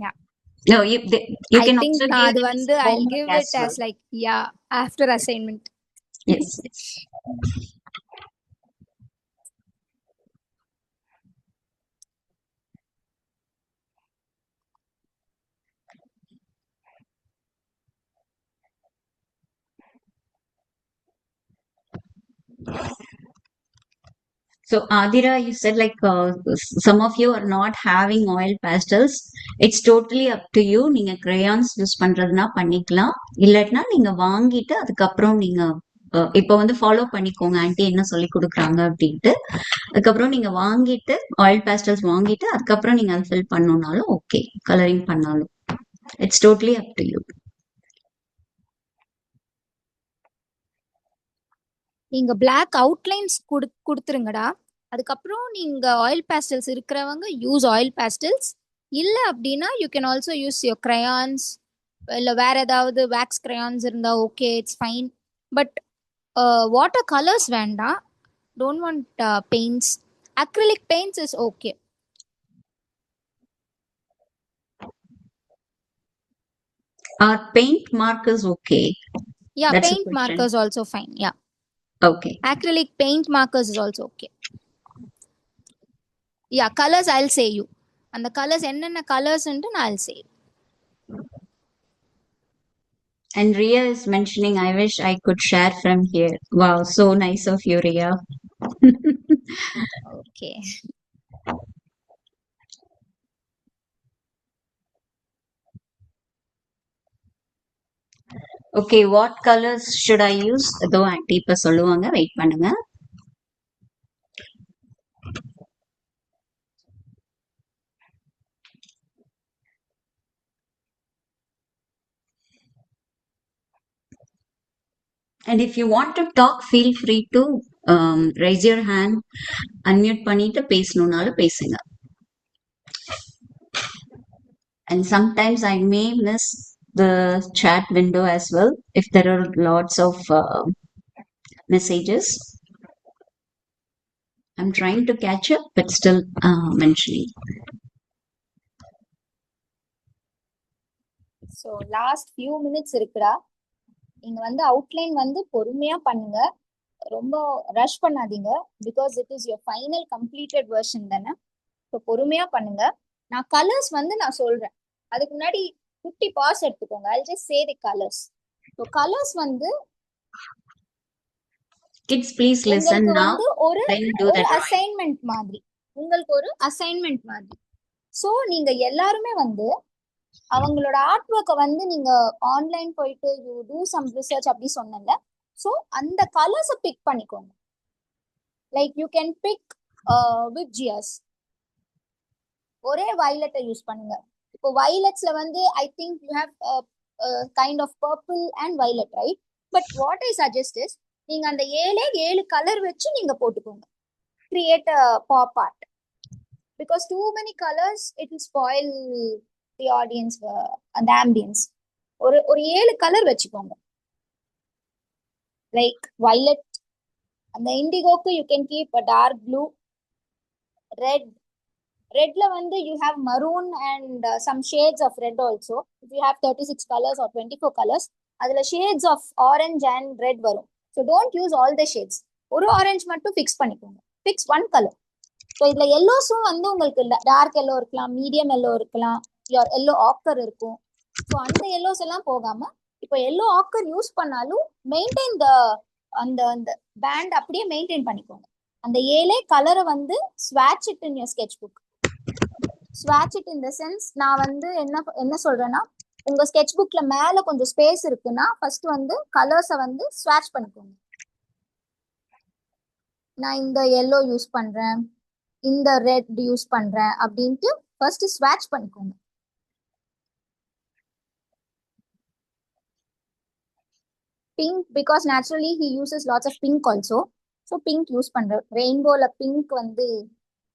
Yeah. No, you I can think also give அது them வந்து as I'll homework give as it well. as like after assignment. Yes. So Adira, you said like some of you are not having oil pastels. It's totally up to you. நீங்க crayons use பண்றதுனா பண்ணிக்கலாம். இல்லாட்டினா நீங்க வாங்கிட்டு அதுக்கப்புறம் நீங்க இப்போ வந்து follow பண்ணிக்கோங்க ஆன்ட்டி என்ன சொல்லி கொடுக்குறாங்க அப்படின்ட்டு. அதுக்கப்புறம் நீங்க வாங்கிட்டு ஆயில் பேஸ்டல்ஸ் வாங்கிட்டு அதுக்கப்புறம் நீங்க அதை ஃபில் பண்ணணும்னாலும் ஓகே, கலரிங் பண்ணாலும் it's totally up to you. நீங்க பிளாக் அவுட்லைன்ஸ் கொடுத்துருங்கடா. அதுக்கப்புறம் நீங்க ஆயில் பேஸ்டல்ஸ் இருக்கிறவங்க யூஸ் ஆயில் பேஸ்டல்ஸ். இல்ல அப்படின்னா you can also use your crayons, இல்ல வேற ஏதாவது வேக்ஸ் crayons இருந்தா okay, it's fine. But water colours வேண்டாம். Don't want paints. Acrylic paints is okay. Are paint markers okay? Yeah, That's a paint question. markers also fine. Yeah. Okay. Acrylic paint markers is also okay. Yeah, colors I'll say you. And the colors என்னென்ன colors ன்னு I'll say. And Ria is mentioning, I wish I could share from here. Wow, so nice of you, Ria. Okay. Okay, what colors should I use? அதோ anti இப்ப சொல்லுவாங்க, wait பண்ணுங்க. And if you want to talk, feel free to raise your hand, unmute பண்ணிட்டு பேசணும்னாலும் பேசுங்க. And sometimes I may miss the chat window as well if there are lots of messages. I'm trying to catch up, but still mentioning. So last few minutes இருக்குடா. நீங்க வந்து outline வந்து பொறுமையா பண்ணுங்க, ரொம்ப rush பண்ணாதீங்க. Because it is your final completed version தானே. So பொறுமையா பண்ணுங்க. நான் கலர்ஸ் வந்து நான் சொல்றேன். அதுக்கு முன்னாடி குட்டி பாஸ் எடுத்துக்கோங்க. I just say the colours. So colours வந்து Kids, please listen உங்களுக்கு now. வந்து ஒரு Then do the drawing. Assignment மாதிரி, உங்களுக்கு ஒரு அசைன்மெண்ட் மாதிரி. ஸோ நீங்க எல்லாருமே வந்து அவங்களோட ஆர்ட் ஒர்க்கை வந்து நீங்க ஆன்லைன் போயிட்டு யூ டூ சம் ரிசர்ச் அப்படி சொன்னல. ஸோ அந்த கலர்ஸை பிக் பண்ணிக்கோங்க. Like you can pick with jeers. ஒரே வயலட்டை யூஸ் பண்ணுங்க. இப்போ வயலட்ஸ்ல வந்து I think you have kind of purple and violet, right? But what I suggest is நீங்க அந்த 7 கலர் வச்சு நீங்க போட்டுக்கோங்க. Create a pop art. Because too many colours it will spoil the audience, அந்த ஆம்பியன்ஸ். ஒரு 7 கலர் வச்சுக்கோங்க. Like violet, அந்த இண்டிகோக்கு you can keep a dark blue. ரெட்ல வந்து you have maroon and some shades of red also. If you have 36 colours or 24 colours, அதுல shades of orange and red வரும். So don't use all the shades. ஒரு orange மட்டும் fix பண்ணிக்கோங்க. Fix one colour. So இதுல எல்லோஸும் வந்து உங்களுக்கு dark yellow இருக்கலாம், மீடியம் எல்லோ இருக்கலாம், யோர் எல்லோ ஆக்கர் இருக்கும். ஸோ அந்த எல்லோஸ் எல்லாம் போகாம இப்போ எல்லோ ஆக்கர் யூஸ் பண்ணாலும் மெயின்டைன் த அந்த அந்த பேண்ட் அப்படியே மெயின்டைன் பண்ணிக்கோங்க. அந்த 7 கலரை வந்து ஸ்வாட்ச் it in your sketch book. ஸ்வாட்ச் இட் இன் த சென்ஸ், நான் வந்து என்ன சொல்றேன்னா, உங்க ஸ்கெட்ச் புக்ல மேல கொஞ்சம் ஸ்பேஸ் இருக்குன்னா ஃபர்ஸ்ட் வந்து கலர்ஸை வந்து ஸ்வாட்ச் பண்ணிக்கோங்க. நான் இந்த எல்லோ யூஸ் பண்றேன், இந்த ரெட் யூஸ் பண்றேன் அப்படின்ட்டு ஃபர்ஸ்ட் ஸ்வாட்ச் பண்ணிக்கோங்க. Pink, because naturally he uses lots of pink also. So pink use பண்றேன். ரெயின்போல பிங்க் வந்து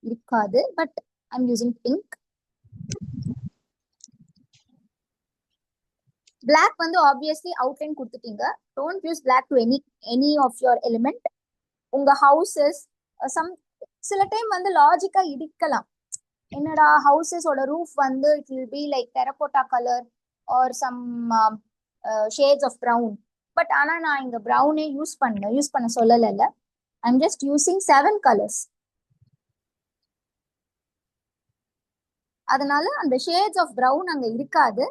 இருக்காது, but I'm using pink. Black வந்து ஆப்வியஸ்லி அவுட்லைன் கொடுத்துட்டீங்க. Don't use black to any of your element. உங்க ஹவுசஸ் சம் சில டைம் வந்து லாஜிக்கா இடிக்கலாம். என்னடா ஹவுசஸோட ரூஃப் வந்து it will be like terracotta colour or some shades of brown. But ஆனா நான் இங்க ப்ரௌனே யூஸ் பண்ண சொல்லல. I'm just using 7 colours. அதனால அந்த ஷேட்ஸ் ஆஃப் ப்ரௌன் அங்க இருக்காது.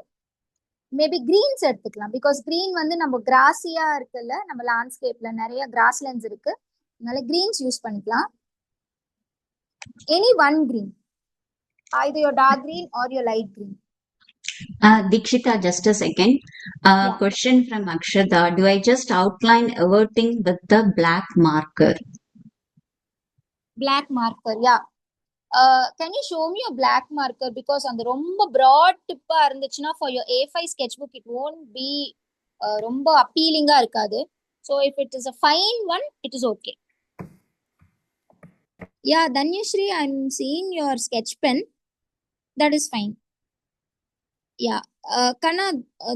மேபி கிரீன்ஸ் எடுத்துக்கலாம். பிகாஸ் கிரீன் வந்து நம்ம கிராஸியா இருக்குல்ல, நம்ம லேண்ட்ஸ்கேப்ல நிறைய கிராஸ்லேண்ட்ஸ் இருக்கு, அதனால கிரீன்ஸ் யூஸ் பண்ணிக்கலாம். Any one green, either your dark green or your light green. Dikshita, just a second. Yeah. Question from Akshada. Do I just outline everything with the black marker? Black marker, yeah. Can you show me a black marker? Because அந்த ரொம்ப broad டிப்பா இருந்துச்சுன்னா for your A5 sketchbook it won't be ரொம்ப அப்பீலிங்கா இருக்காது. So if it is a fine one, it is okay. Yeah, Danyashri, I'm seeing your sketch pen. That is fine. Yeah. கண்ணா,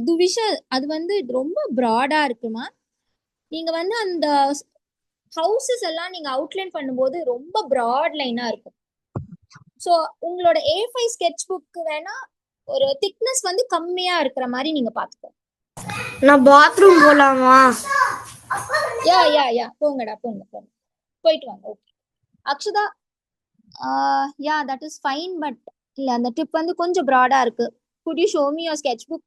துவிஷா, அது வந்து ரொம்ப Prada இருக்குமா? நீங்க வந்து அந்த ஹவுசஸ் எல்லாம் நீங்க அவுட்லைன் பண்ணும்போது ரொம்ப ப்ராட் லைனா இருக்கும். ஸோ உங்களோட A5 ஸ்கெட்ச் புக்கு வேணா ஒரு திக்னஸ் வந்து கம்மியா இருக்கிற மாதிரி நீங்க பாத்துக்கோ. நான் பாத்ரூம் போலாமா? யா போங்கடா, போங்க போயிட்டு வாங்க. Okay Akshata, yeah that is fine. But இல்ல, அந்த டிப் வந்து கொஞ்சம் ப்ராடா இருக்கு. could you show me your sketchbook?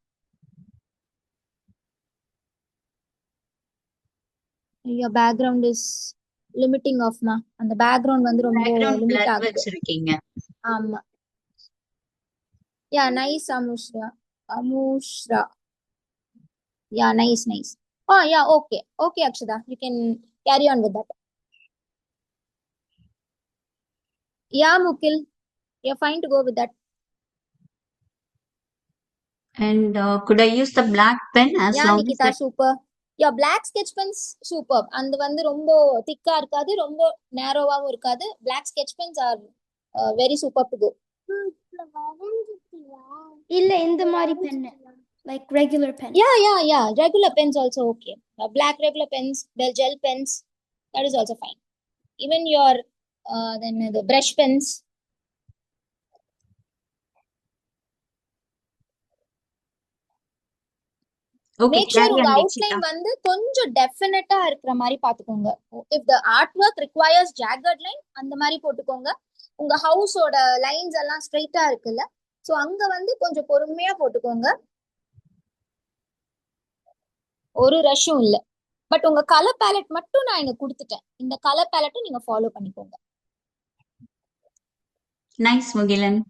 your background is limiting off ma. அந்த பேக்ரவுண்ட் வந்து ரொம்ப Background லிமிட் blur ஆகுது. வச்சிருக்கீங்க. ஆமா. Yeah nice Amushra. Yeah nice. Yeah okay Akshata, you can carry on with that. Yeah, Mukil, you're fine to go with that. And could I use the black pen as Yeah, long Nikita, as super. Your black sketch pens superb. அந்த வந்து ரொம்ப திக்கா இருக்காது, ரொம்ப நேரோவாவும் இருக்காது. Black sketch pens are very superb to go. இல்ல இந்த மாதிரி pen, like regular pen. Yeah, regular pens also okay. Black regular pens, gel pens, that is also fine. Even your then the brush pens. Okay, make sure carry உங்க on outline Nischitha. வந்து கொஞ்சம் டெஃபினட்டா இருக்கிற மாதிரி பாத்துக்கோங்க. If the art work requires jagged line அந்த மாதிரி போட்டுக்கோங்க. உங்க ஹவுஸோட லைன்ஸ் எல்லாம் ஸ்ட்ரைட்டா இருக்குல்ல, சோ அங்க வந்து கொஞ்சம் பொறுமையா போட்டுக்கோங்க. ஒரு ரஷ்ஷும் இல்ல. பட் உங்க கலர் பேலட் மட்டும் நான் இங்க கொடுத்துட்டேன். இந்த கலர் பேலட்டும் நீங்க ஃபாலோ பண்ணிக்கோங்க. நைஸ் முகிலன்.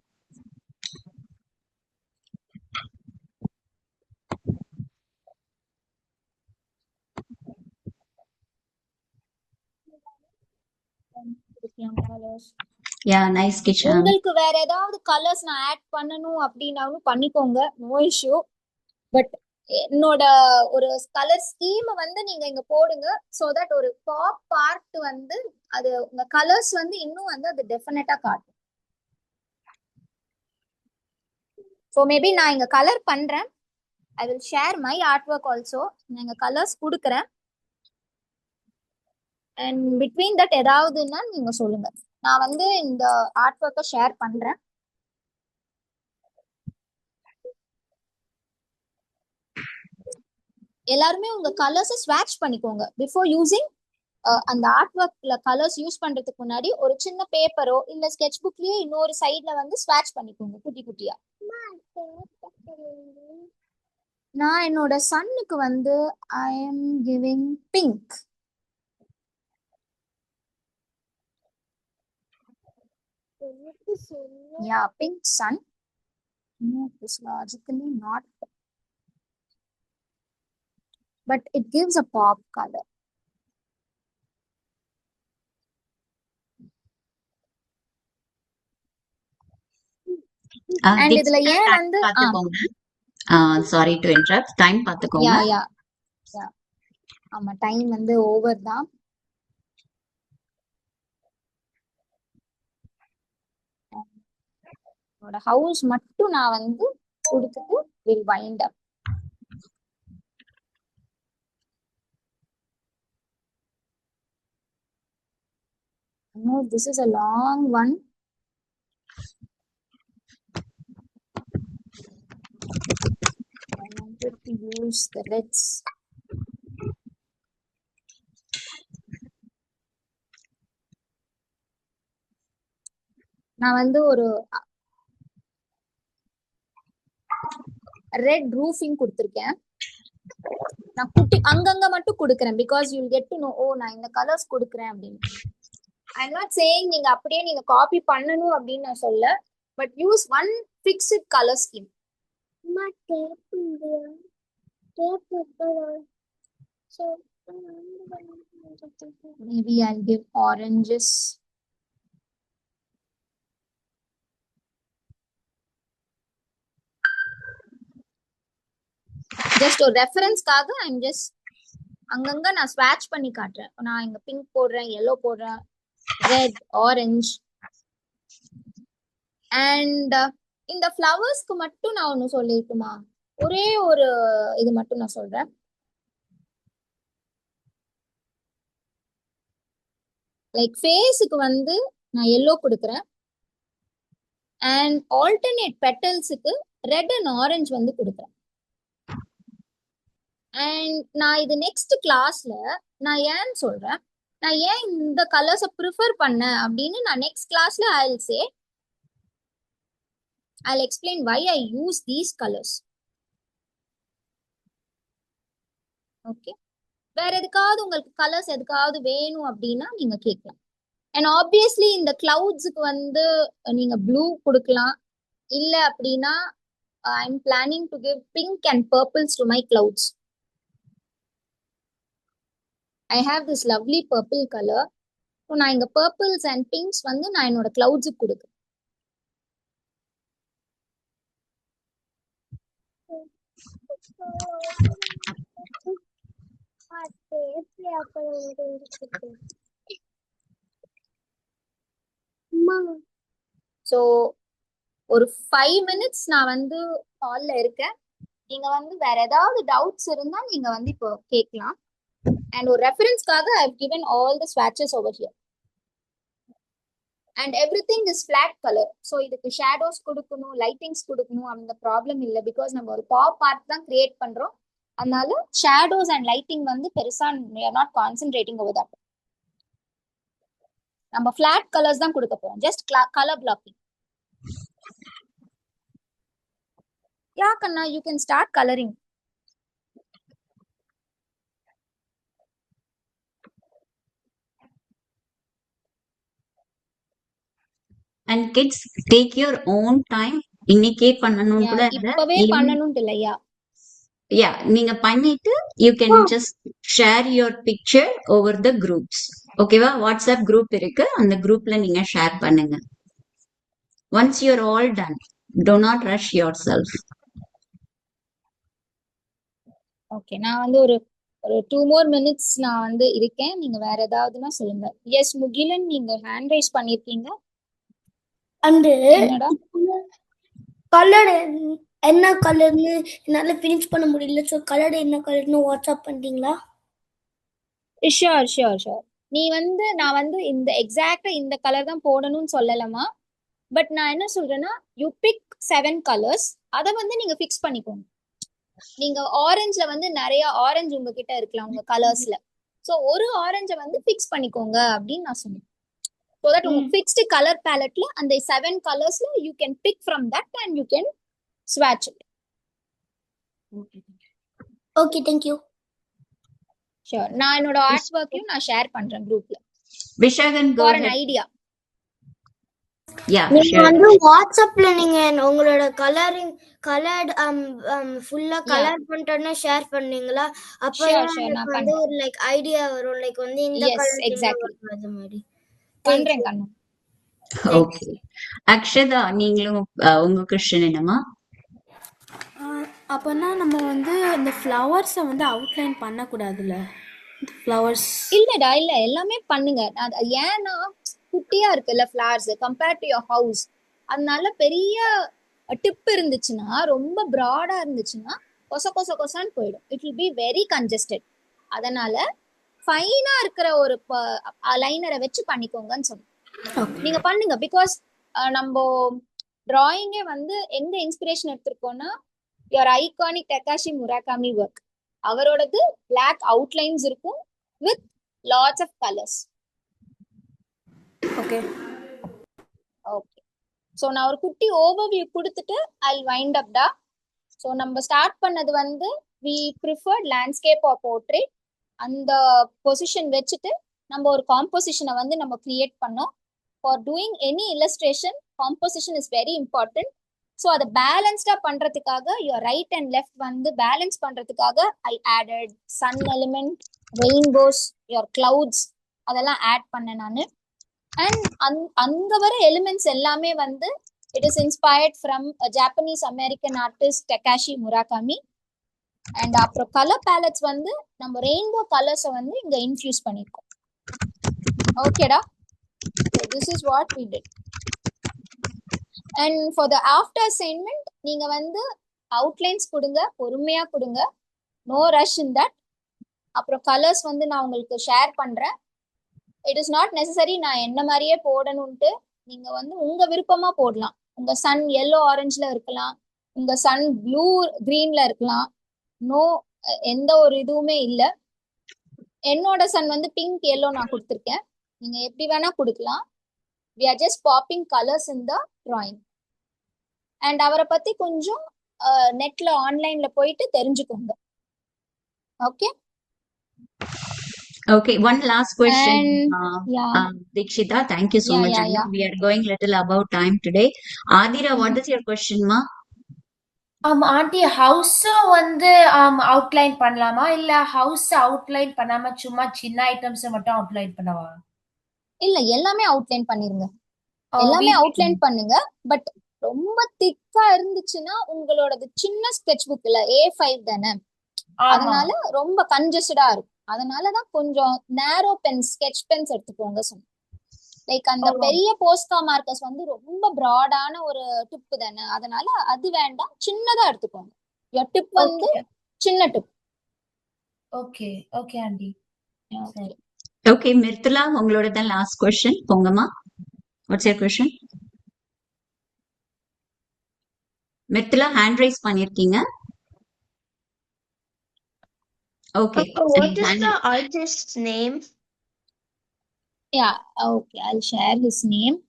யா, நைஸ் கிஷன். உங்களுக்கு வேற ஏதாவது கலர்ஸ் நான் ஆட் பண்ணணும் அப்படின்னாலும் பண்ணிக்கோங்க, நோ இஷ்யூ. பட் என்னோட ஒரு கலர் ஸ்கீம் வந்து நீங்க இங்க போடுங்க, சோ தட் ஒரு பாப் பார்ட் வந்து அது உங்க கலர்ஸ் வந்து இன்னும் வந்து அது டெஃபினட்டா காட்டும். ஸோ மேபி நான் இங்க கலர் பண்றேன். I will share my art work also. நான் இங்க கலர்ஸ் கொடுக்குறேன். அண்ட் பிட்வீன் தட் ஏதாவதுன்னா நீங்க சொல்லுங்க. நான் வந்து இந்த ஆர்ட் ஒர்க்கை ஷேர் பண்றேன். எல்லாருமே உங்க கலர்ஸை ஸ்வாட்ச் பண்ணிக்கோங்க பிஃபோர் யூசிங். அந்த ஆர்ட் ஒர்க்ல கலர்ஸ் யூஸ் பண்றதுக்கு முன்னாடி ஒரு சின்ன பேப்பரோ இல்ல ஸ்கெட்ச் புக்லயே இன்னொரு சைட்ல வந்து ஸ்வாட்ச் பண்ணிக்கோங்க குட்டி குட்டியா. நான் என்னோட சன்னுக்கு வந்து I am giving pink. Yeah, pink sun. No, it is logically not, but it gives a pop color. And இதுல ஏன் வந்து பாத்துக்கோங்க. Sorry to interrupt. டைம் பாத்துக்கோங்க. யா ஆமா, டைம் வந்து ஓவர் தான். என்னோட ஹவுஸ் மட்டும் நான் வந்து கொடுத்துட்டு will wind up. No, this is a long one. I wanted to use the reds. நான் வந்து ஒரு ரெட் ரூஃபிங் கொடுத்துருக்கேன். நான் குட்டி அங்கங்க மட்டும் கொடுக்குறேன் because you will get to know, ஓ நான் இந்த கலர்ஸ் கொடுக்குறேன் அப்படின்னு. ஐ எம் நாட் சேயிங் நீங்க அப்படியே நீங்க காப்பி பண்ணணும் அப்படின்னு நான் சொல்ல, but use one fixed colour scheme. Maybe I'll give oranges. Just ஒரு ரெஃபரன்ஸ்க்காக ஐம் ஜஸ்ட் அங்கங்க நான் ஸ்வாட்ச் பண்ணி காட்டுறேன். நான் இங்க பிங்க் போடுறேன், yellow போடுறேன், ரெட், ஆரஞ்ச். அண்ட் இந்த ஃப்ளவர்ஸ்க்கு மட்டும் நான் ஒன்னு சொல்லிட்டுமா, ஒரே ஒரு இது மட்டும் நான் சொல்றேன். லைக் ஃபேஸுக்கு வந்து நான் yellow கொடுக்குறேன். அண்ட் ஆல்டர்னேட் பெட்டல்ஸுக்கு ரெட் அண்ட் ஆரஞ்சு வந்து கொடுக்குறேன். அண்ட் நான் இது நெக்ஸ்ட் கிளாஸ்ல நான் ஏன் சொல்றேன், நான் ஏன் இந்த கலர்ஸை ப்ரிஃபர் பண்ணேன் அப்படின்னு நான் நெக்ஸ்ட் கிளாஸ்ல I'll explain why I use these colors. Okay, வேற எதுக்காவது உங்களுக்கு கலர்ஸ் எதுக்காவது வேணும் அப்படின்னா நீங்க கேட்கலாம். அண்ட் ஆப்வியஸ்லி இந்த கிளவுட்ஸுக்கு வந்து நீங்க ப்ளூ கொடுக்கலாம். இல்ல அப்படின்னா I am planning to give pink and purples to my clouds. I have this lovely purple color. ஸோ நான் இங்க பர்பிள்ஸ் அண்ட் பிங்க்ஸ் வந்து நான் என்னோட கிளவுட்ஸுக்கு கொடுக்குறேன். ஸோ ஒரு 5 minutes நான் வந்து ஹால்ல இருக்கேன். நீங்க வந்து வேற ஏதாவது டவுட்ஸ் இருந்தா நீங்க வந்து இப்போ கேட்கலாம். அண்ட் ஒரு ரெஃபரன்ஸ்க்காக I have given all the swatches over here. அண்ட் everything is flat color. ஸோ இதுக்கு ஷேடோஸ் கொடுக்கணும், லைட்டிங்ஸ் கொடுக்கணும், அந்த ப்ராப்ளம் இல்லை. பிகாஸ் நம்ம ஒரு பாப் ஆர்ட் தான் கிரியேட் பண்றோம். அதனால ஷேடோஸ் அண்ட் லைட்டிங் வந்து பெருசா நாட் கான்சென்ட்ரேட்டிங் ஓவர் தட். நம்ம ஃபிளாட் கலர்ஸ் தான் கொடுக்க போறோம், ஜஸ்ட் கலர் பிளாக்கிங். யா கண்ணா, you can start colouring. And kids, take your own time. இன்னைக்கே பண்ணணும் கூட இல்ல, இப்பவே ஈவினிங் பண்ணணும் இல்லையா? யா நீங்க பண்ணிட்டு you can just share your picture over the groups. ஓகேவா? வாட்ஸ்அப் குரூப் இருக்கு, அந்த குரூப்ல நீங்க ஷேர் பண்ணுங்க. Once you're all done, do not rush yourself. Okay, நான் வந்து ஒரு 2 more minutes நான் வந்து இருக்கேன். நீங்க வேற ஏதாவதுன்னா சொல்லுங்க. எஸ் முகிலன், நீங்க ஹேண்ட் ரைஸ் பண்ணிருக்கீங்க. அண்ட் என்னடா? கலர் என்ன கலர்னு என்னால ஃபினிஷ் பண்ண முடியல. ஸோ கலர் என்ன கலர்னு வாட்ஸ்அப் பண்றீங்களா? Sure sure sure. நீ வந்து நான் வந்து இந்த எக்ஸாக்டா இந்த கலர் தான் போடணும்னு சொல்லலாமா, பட் நான் என்ன சொல்றேன்னா யூ பிக் 7 கலர்ஸ், அதை வந்து நீங்க ஃபிக்ஸ் பண்ணிக்கோங்க. நீங்க ஆரஞ்சுல வந்து நிறைய ஆரஞ்சு உங்ககிட்ட இருக்கலாம் உங்க கலர்ஸ்ல, ஸோ ஒரு ஆரஞ்சை வந்து ஃபிக்ஸ் பண்ணிக்கோங்க அப்படின்னு நான் சொன்னேன். ஸோ தட் உங்க ஃபிக்ஸ்டு கலர் பேலட்ல அந்த 7 கலர்ஸ்ல you can pick from that and you can ஸ்வாட்ச் இட். Okay, thank you. ஷியோர், நான் என்னோட ஆர்ட் ஒர்க்கையும் நான் ஷேர் பண்றேன் குரூப்ல Vishagan, go for an ahead. Idea. Yeah, நீங்க sure. வந்து வாட்ஸ்அப்ல நீங்க உங்களோட கலர்ட் ஃபுல்லா கலர் பண்ணிட்டோன்னு ஷேர் பண்ணீங்களா? அப்ப Sure, sure, எனக்கு நான் வந்து ஒரு லைக் ஐடியா வரும், லைக் வந்து இந்த Yes, கலர் exactly. அது மாதிரி. பண்றேன் கண்ணு. ஓகே, அக்ஷதா நீங்களும் உங்க கொஸ்டின் என்னமா? அப்போனா நம்ம வந்து இந்த ஃப்ளவர்ஸை வந்து அவுட்லைன் பண்ணக்கூடாதுல்ல? ஃப்ளவர்ஸ் இல்லடா, இல்ல எல்லாமே பண்ணுங்க. ஏன்னா குட்டியா இருக்குல்ல flowers compared to your house, அதனால பெரிய டிப் இருந்துச்சுன்னா, ரொம்ப ப்ராடா இருந்துச்சுன்னா கொசான்னு போயிடும். It will be very congested. அதனால ஃபைனா இருக்கிற ஒரு லைனரை வச்சு பண்ணிக்கோங்கன்னு சொன்னேன். நீங்க பண்ணுங்க, பிகாஸ் நம்ம டிராயிங்கே வந்து எங்க இன்ஸ்பிரேஷன் எடுத்திருக்கோம்னா your iconic Takashi Murakami work. அவரோடது பிளாக் அவுட்லைன்ஸ் இருக்கும் with lots of colours. Okay okay, so நான் ஒரு குட்டி ஓவர்வியூ கொடுத்துட்டு ஐ வைண்ட் அப் டா. ஸோ நம்ம ஸ்டார்ட் பண்ணது வந்து we preferred landscape or portrait. அந்த பொசிஷன் வச்சுட்டு நம்ம ஒரு காம்போசிஷனை வந்து நம்ம கிரியேட் பண்ணோம். For doing any illustration composition is very important. So அதை பேலன்ஸ்டா பண்றதுக்காக யுவர் ரைட் அண்ட் லெஃப்ட் வந்து பேலன்ஸ் பண்றதுக்காக I added sun element, rainbows, your clouds அதெல்லாம் ஆட் பண்ணேன் நான். அண்ட் அங்க வர எலிமெண்ட்ஸ் எல்லாமே வந்து it is inspired from Japanese American artist Takashi Murakami. And அப்புறம் கலர் பேலட்ஸ் வந்து நம்ம ரெயின்போ கலர்ஸை வந்து இங்க இன்ஃபியூஸ் பண்ணிருக்கோம். ஓகேடா, this is what we did. And for the after assignment நீங்க வந்து அவுட்லைன்ஸ் கொடுங்க, பொறுமையா கொடுங்க, நோ ரஷ் இன் தட். அப்புறம் கலர்ஸ் வந்து நான் உங்களுக்கு ஷேர் பண்றேன். இட் இஸ் நாட் நெசசரி நான் என்ன மாதிரியே போடணும்ட்டு. நீங்க வந்து உங்க விருப்பமா போடலாம். உங்க சன் எல்லோ ஆரஞ்சுல இருக்கலாம், உங்க சன் ப்ளூ கிரீன்ல இருக்கலாம். நோ, எந்த ஒரு இதுவுமே இல்லை. என்னோட சன் வந்து பிங்க் எல்லோ நான் கொடுத்துருக்கேன், நீங்க எப்படி வேணா கொடுக்கலாம். we are just popping colors in the drawing. and அவரை பத்தி கொஞ்சம் நெட்ல ஆன்லைன்ல போயிட்டு தெரிஞ்சுக்கோங்க. Okay Okay, one last question. yeah Dikshita, thank you so much. I know we are going little about time today. Adira, what is your question, ma? Aunty, house வந்து outline பண்ணலாமா, இல்ல ஹவுஸ் அவுட்லைன் பண்ணாம சும்மா சின்ன items மட்டும் outline பண்ணவா? இல்ல, எல்லாமே அவுட்லைன் பண்ணிருங்க. எல்லாமே அவுட்லைன் பண்ணுங்க. பட் ரொம்ப திக்கா இருந்துச்சுன்னா உங்களோடது சின்ன ஸ்கெட்ச் புக்ல A5 தானே, அதனால ரொம்ப கன்ஜஸ்டடா இருக்கும். அதனாலதான் கொஞ்சம் நேரோ பென்ஸ், ஸ்கெட்ச் பென்ஸ் எடுத்துக்கோங்க சொன்னேன். லைக் அந்த பெரிய போஸ்கா மார்க்கர்ஸ் வந்து ரொம்ப ப்ராடான ஒரு டிப் தானே, அதனால அது வேண்டாம், சின்னதா எடுத்துக்கோங்க. டிப் வந்து சின்ன tip. Okay okay aunty. Okay, Mirthala, உங்களோட தான் லாஸ்ட் கொஸ்டின். போங்கம்மா, what's your question? Mirthala, hand raise பண்ணிருக்கீங்க. Okay. What is the artist's name? Yeah, okay, I'll share his name.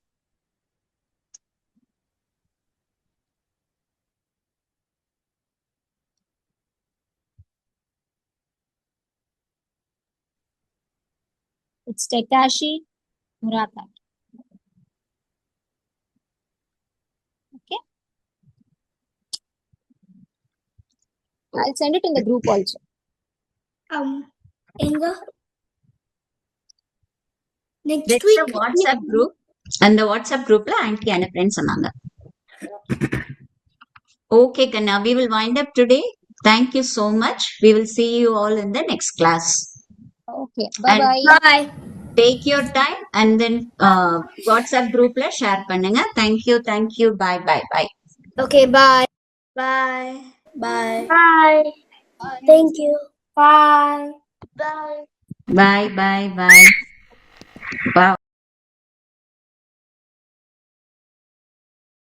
It's Takashi Murata. Okay, I'll send it in the group also. எங்க next There's a week WhatsApp group. And the WhatsApp groupல aunty அனுப்புறேன்னு சொன்னாங்க. Okay, Kanna, we will wind up today. Thank you so much. We will see you all in the next class. Okay, bye And bye. Bye take your time and then WhatsApp groupல share பண்ணுங்க. Thank you. Bye, bye, bye. Okay bye Bye. Bye Bye. Thank you Bye. Bye. Bye, bye, bye. Wow.